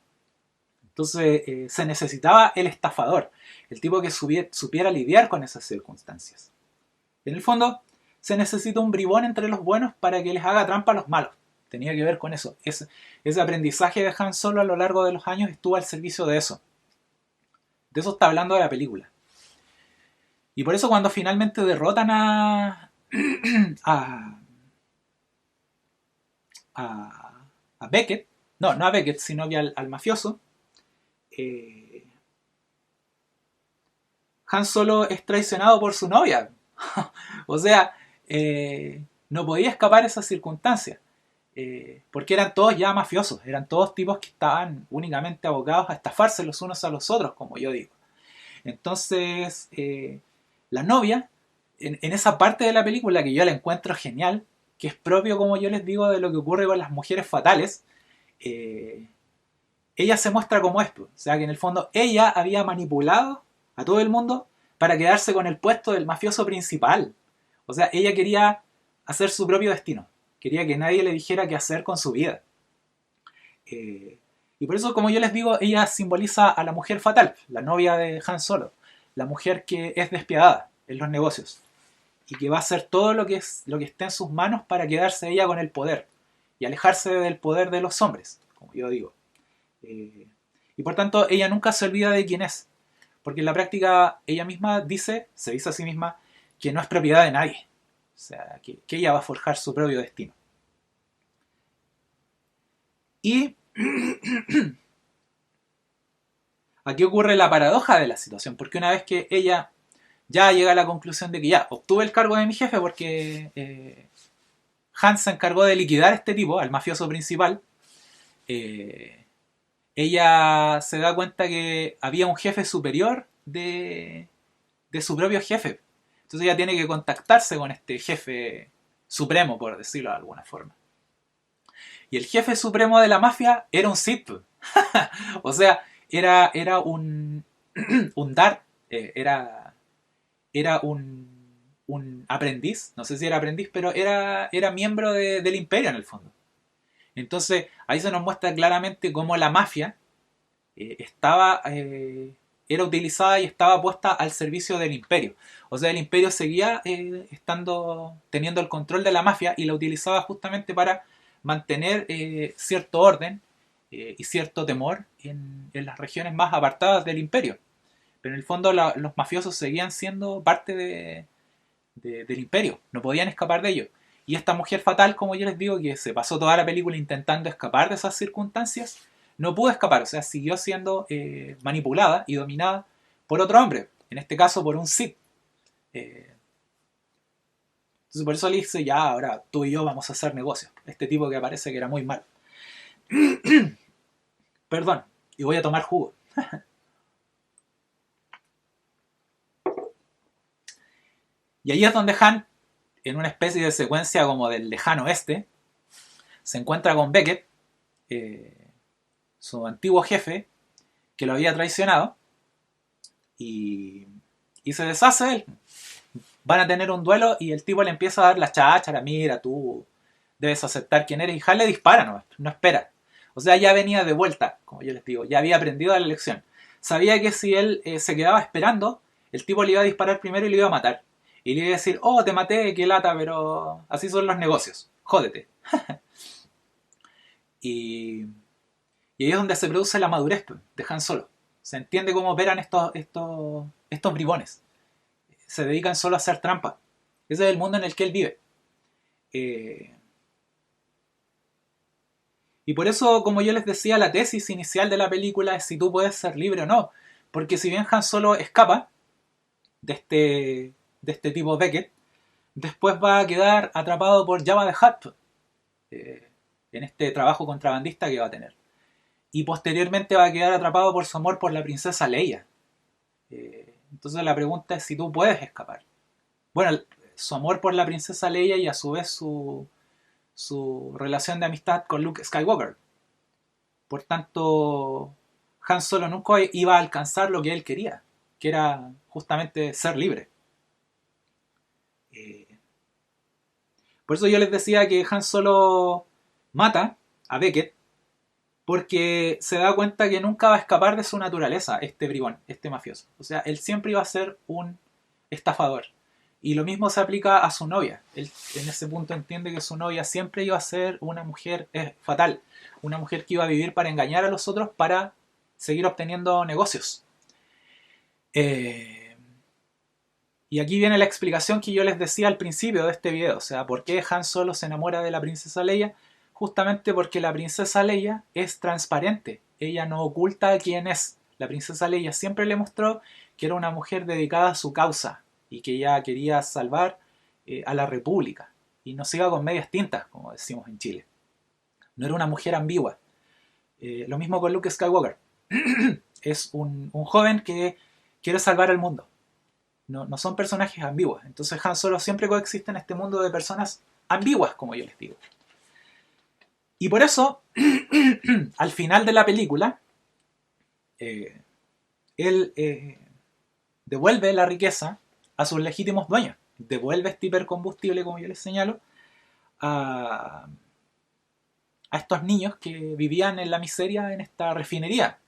Entonces se necesitaba el estafador, el tipo que supiera lidiar con esas circunstancias. En el fondo, se necesita un bribón entre los buenos para que les haga trampa a los malos. Tenía que ver con eso. Ese aprendizaje de Han Solo a lo largo de los años estuvo al servicio de eso. De eso está hablando de la película. Y por eso cuando finalmente derrotan a Beckett, no a Beckett, sino que al mafioso, Han Solo es traicionado por su novia. O sea, no podía escapar esa circunstancia. Porque eran todos ya mafiosos, eran todos tipos que estaban únicamente abocados a estafarse los unos a los otros, como yo digo. Entonces, la novia, en esa parte de la película que yo la encuentro genial, que es propio, como yo les digo, de lo que ocurre con las mujeres fatales, ella se muestra como esto. O sea, que en el fondo ella había manipulado a todo el mundo para quedarse con el puesto del mafioso principal. O sea, ella quería hacer su propio destino. Quería que nadie le dijera qué hacer con su vida. Y por eso, como yo les digo, ella simboliza a la mujer fatal, la novia de Han Solo. La mujer que es despiadada en los negocios. Y que va a hacer todo lo que esté en sus manos para quedarse ella con el poder. Y alejarse del poder de los hombres, como yo digo. Y por tanto, ella nunca se olvida de quién es. Porque en la práctica, ella misma se dice a sí misma, que no es propiedad de nadie. O sea, que ella va a forjar su propio destino. Y aquí ocurre la paradoja de la situación, porque una vez que ella ya llega a la conclusión de que ya obtuve el cargo de mi jefe porque Han se encargó de liquidar a este tipo, al mafioso principal, ella se da cuenta que había un jefe superior de su propio jefe. Entonces ella tiene que contactarse con este jefe supremo, por decirlo de alguna forma. Y el jefe supremo de la mafia era un Sith. O sea, era un Darth, era un aprendiz, no sé si era aprendiz, pero era miembro del imperio en el fondo. Entonces ahí se nos muestra claramente cómo la mafia estaba era utilizada y estaba puesta al servicio del imperio. O sea, el imperio seguía teniendo el control de la mafia y la utilizaba justamente para mantener cierto orden y cierto temor en las regiones más apartadas del imperio. Pero en el fondo los mafiosos seguían siendo parte del imperio, no podían escapar de ello. Y esta mujer fatal, como yo les digo, que se pasó toda la película intentando escapar de esas circunstancias, no pudo escapar, o sea, siguió siendo manipulada y dominada por otro hombre, en este caso por un Sith. Entonces por eso le dice, ya, ahora tú y yo vamos a hacer negocios. Este tipo que parece que era muy mal. Perdón, y voy a tomar jugo. Y ahí es donde Han, en una especie de secuencia como del lejano oeste, se encuentra con Beckett, su antiguo jefe, que lo había traicionado, y se deshace de él. Van a tener un duelo y el tipo le empieza a dar la cháchara, mira, tú debes aceptar quién eres, y Han le dispara, no espera. O sea, ya venía de vuelta, como yo les digo, ya había aprendido la lección. Sabía que si él se quedaba esperando, el tipo le iba a disparar primero y le iba a matar. Y le iba a decir, oh, te maté, qué lata, pero así son los negocios, jódete. y, y ahí es donde se produce la madurez de Han Solo. Se entiende cómo operan estos bribones. Se dedican solo a hacer trampa. Ese es el mundo en el que él vive. Y por eso, como yo les decía, la tesis inicial de la película es si tú puedes ser libre o no. Porque si bien Han Solo escapa de este tipo Beckett, después va a quedar atrapado por Jabba the Hutt en este trabajo contrabandista que va a tener. Y posteriormente va a quedar atrapado por su amor por la princesa Leia. Entonces la pregunta es si tú puedes escapar. Bueno, su amor por la princesa Leia y a su vez su relación de amistad con Luke Skywalker. Por tanto, Han Solo nunca iba a alcanzar lo que él quería, que era justamente ser libre. Por eso yo les decía que Han Solo mata a Beckett porque se da cuenta que nunca va a escapar de su naturaleza este bribón, este mafioso. O sea, él siempre iba a ser un estafador. Y lo mismo se aplica a su novia. Él en ese punto entiende que su novia siempre iba a ser una mujer fatal. Una mujer que iba a vivir para engañar a los otros para seguir obteniendo negocios. Y aquí viene la explicación que yo les decía al principio de este video. O sea, ¿por qué Han Solo se enamora de la princesa Leia? Justamente porque la princesa Leia es transparente. Ella no oculta quién es. La princesa Leia siempre le mostró que era una mujer dedicada a su causa y que ella quería salvar a la República. Y no se iba con medias tintas, como decimos en Chile. No era una mujer ambigua. Lo mismo con Luke Skywalker. Es un joven que quiere salvar al mundo. No son personajes ambiguos. Entonces Han Solo siempre coexiste en este mundo de personas ambiguas, como yo les digo. Y por eso, al final de la película, él devuelve la riqueza a sus legítimos dueños. Devuelve este hipercombustible, como yo les señalo, a estos niños que vivían en la miseria en esta refinería.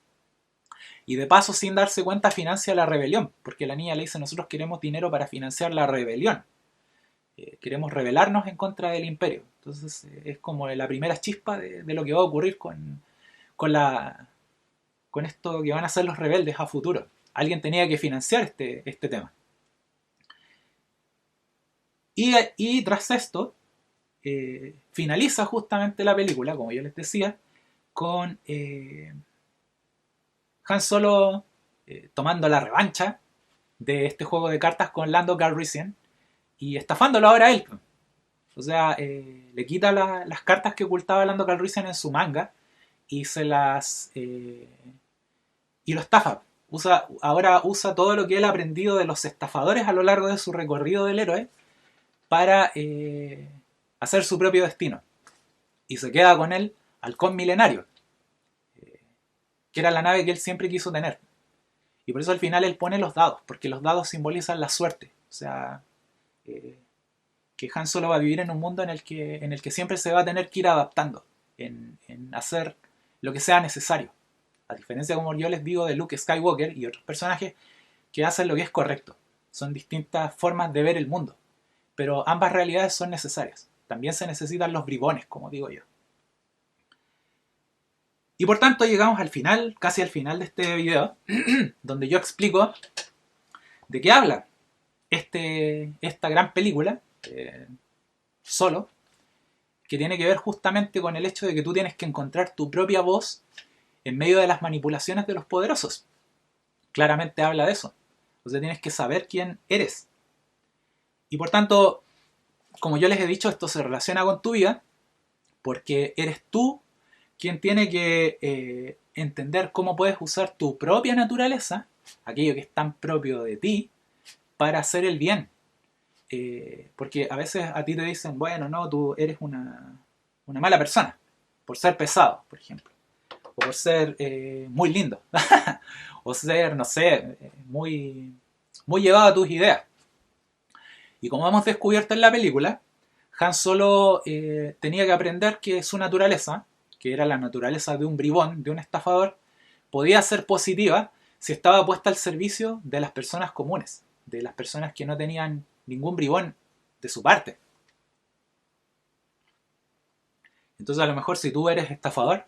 Y de paso, sin darse cuenta, financia la rebelión, porque la niña le dice, nosotros queremos dinero para financiar la rebelión. Queremos rebelarnos en contra del imperio. Entonces es como la primera chispa de lo que va a ocurrir con esto que van a hacer los rebeldes a futuro. Alguien tenía que financiar este tema. Y tras esto, finaliza justamente la película, como yo les decía, con Han Solo tomando la revancha de este juego de cartas con Lando Calrissian y estafándolo ahora a él. O sea, le quita las cartas que ocultaba Lando Calrissian en su manga y se las... y lo estafa. Ahora usa todo lo que él ha aprendido de los estafadores a lo largo de su recorrido del héroe para hacer su propio destino. Y se queda con el halcón milenario, que era la nave que él siempre quiso tener. Y por eso al final él pone los dados, porque los dados simbolizan la suerte. O sea, que Han Solo va a vivir en un mundo en el que siempre se va a tener que ir adaptando, en hacer lo que sea necesario. A diferencia, como yo les digo, de Luke Skywalker y otros personajes que hacen lo que es correcto. Son distintas formas de ver el mundo. Pero ambas realidades son necesarias. También se necesitan los bribones, como digo yo. Y por tanto llegamos al final, casi al final de este video, donde yo explico de qué habla esta gran película, Solo, que tiene que ver justamente con el hecho de que tú tienes que encontrar tu propia voz en medio de las manipulaciones de los poderosos. Claramente habla de eso. O sea, tienes que saber quién eres. Y por tanto, como yo les he dicho, esto se relaciona con tu vida, porque eres tú quien tiene que entender cómo puedes usar tu propia naturaleza, aquello que es tan propio de ti, para hacer el bien. Porque a veces a ti te dicen, bueno, no, tú eres una mala persona, por ser pesado, por ejemplo, o por ser muy lindo, o ser, no sé, muy llevado a tus ideas. Y como hemos descubierto en la película, Han Solo tenía que aprender que su naturaleza, que era la naturaleza de un bribón, de un estafador, podía ser positiva si estaba puesta al servicio de las personas comunes, de las personas que no tenían ningún bribón de su parte. Entonces a lo mejor si tú eres estafador,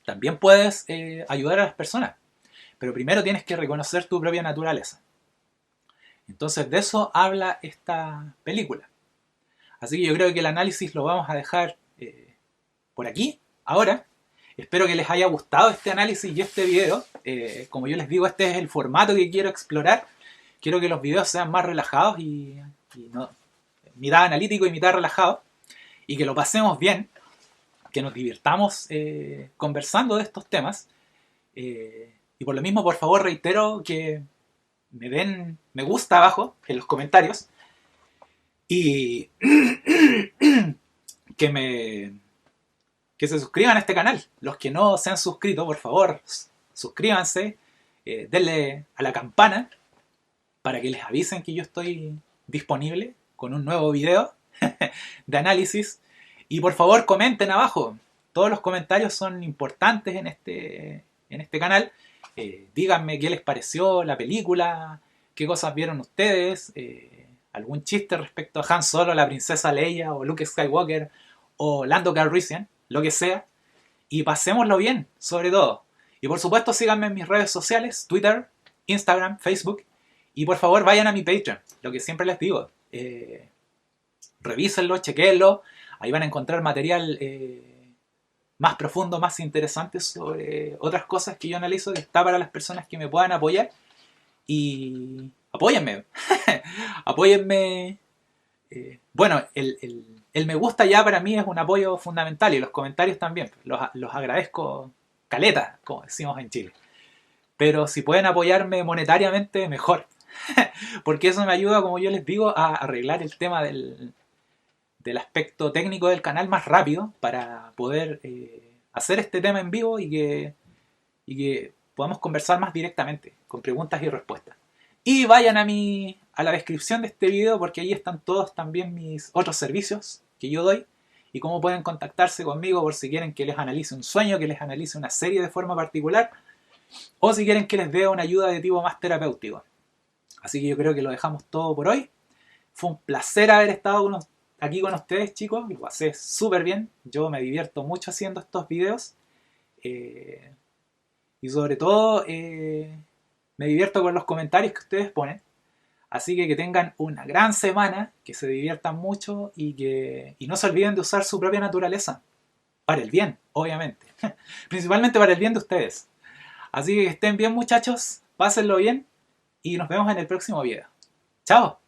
también puedes ayudar a las personas. Pero primero tienes que reconocer tu propia naturaleza. Entonces de eso habla esta película. Así que yo creo que el análisis lo vamos a dejar por aquí, ahora. Espero que les haya gustado este análisis y este video. Como yo les digo, este es el formato que quiero explorar. Quiero que los videos sean más relajados y no, mitad analítico y mitad relajado. Y que lo pasemos bien, que nos divirtamos conversando de estos temas. Y por lo mismo, por favor, reitero que me den me gusta abajo en los comentarios. Y que se suscriban a este canal. Los que no se han suscrito, por favor, suscríbanse, denle a la campana para que les avisen que yo estoy disponible con un nuevo video de análisis. Y por favor comenten abajo. Todos los comentarios son importantes en este canal. Díganme qué les pareció la película, qué cosas vieron ustedes, algún chiste respecto a Han Solo, la princesa Leia o Luke Skywalker o Lando Calrissian, lo que sea, y pasémoslo bien, sobre todo. Y por supuesto síganme en mis redes sociales, Twitter, Instagram, Facebook, y por favor vayan a mi Patreon, lo que siempre les digo, revísenlo, chequenlo, ahí van a encontrar material más profundo, más interesante sobre otras cosas que yo analizo, que está para las personas que me puedan apoyar, y apóyenme, apóyenme. Bueno, el me gusta ya para mí es un apoyo fundamental y los comentarios también, los agradezco caleta, como decimos en Chile. Pero si pueden apoyarme monetariamente, mejor. Porque eso me ayuda, como yo les digo, a arreglar el tema del aspecto técnico del canal más rápido para poder hacer este tema en vivo y que podamos conversar más directamente, con preguntas y respuestas. Y vayan a la descripción de este video porque ahí están todos también mis otros servicios que yo doy y cómo pueden contactarse conmigo por si quieren que les analice un sueño, que les analice una serie de forma particular o si quieren que les dé una ayuda de tipo más terapéutico. Así que yo creo que lo dejamos todo por hoy. Fue un placer haber estado aquí con ustedes, chicos. Lo pasé súper bien. Yo me divierto mucho haciendo estos videos. Y sobre todo me divierto con los comentarios que ustedes ponen. Así que tengan una gran semana, que se diviertan mucho y no se olviden de usar su propia naturaleza. Para el bien, obviamente. Principalmente para el bien de ustedes. Así que estén bien, muchachos. Pásenlo bien y nos vemos en el próximo video. ¡Chao!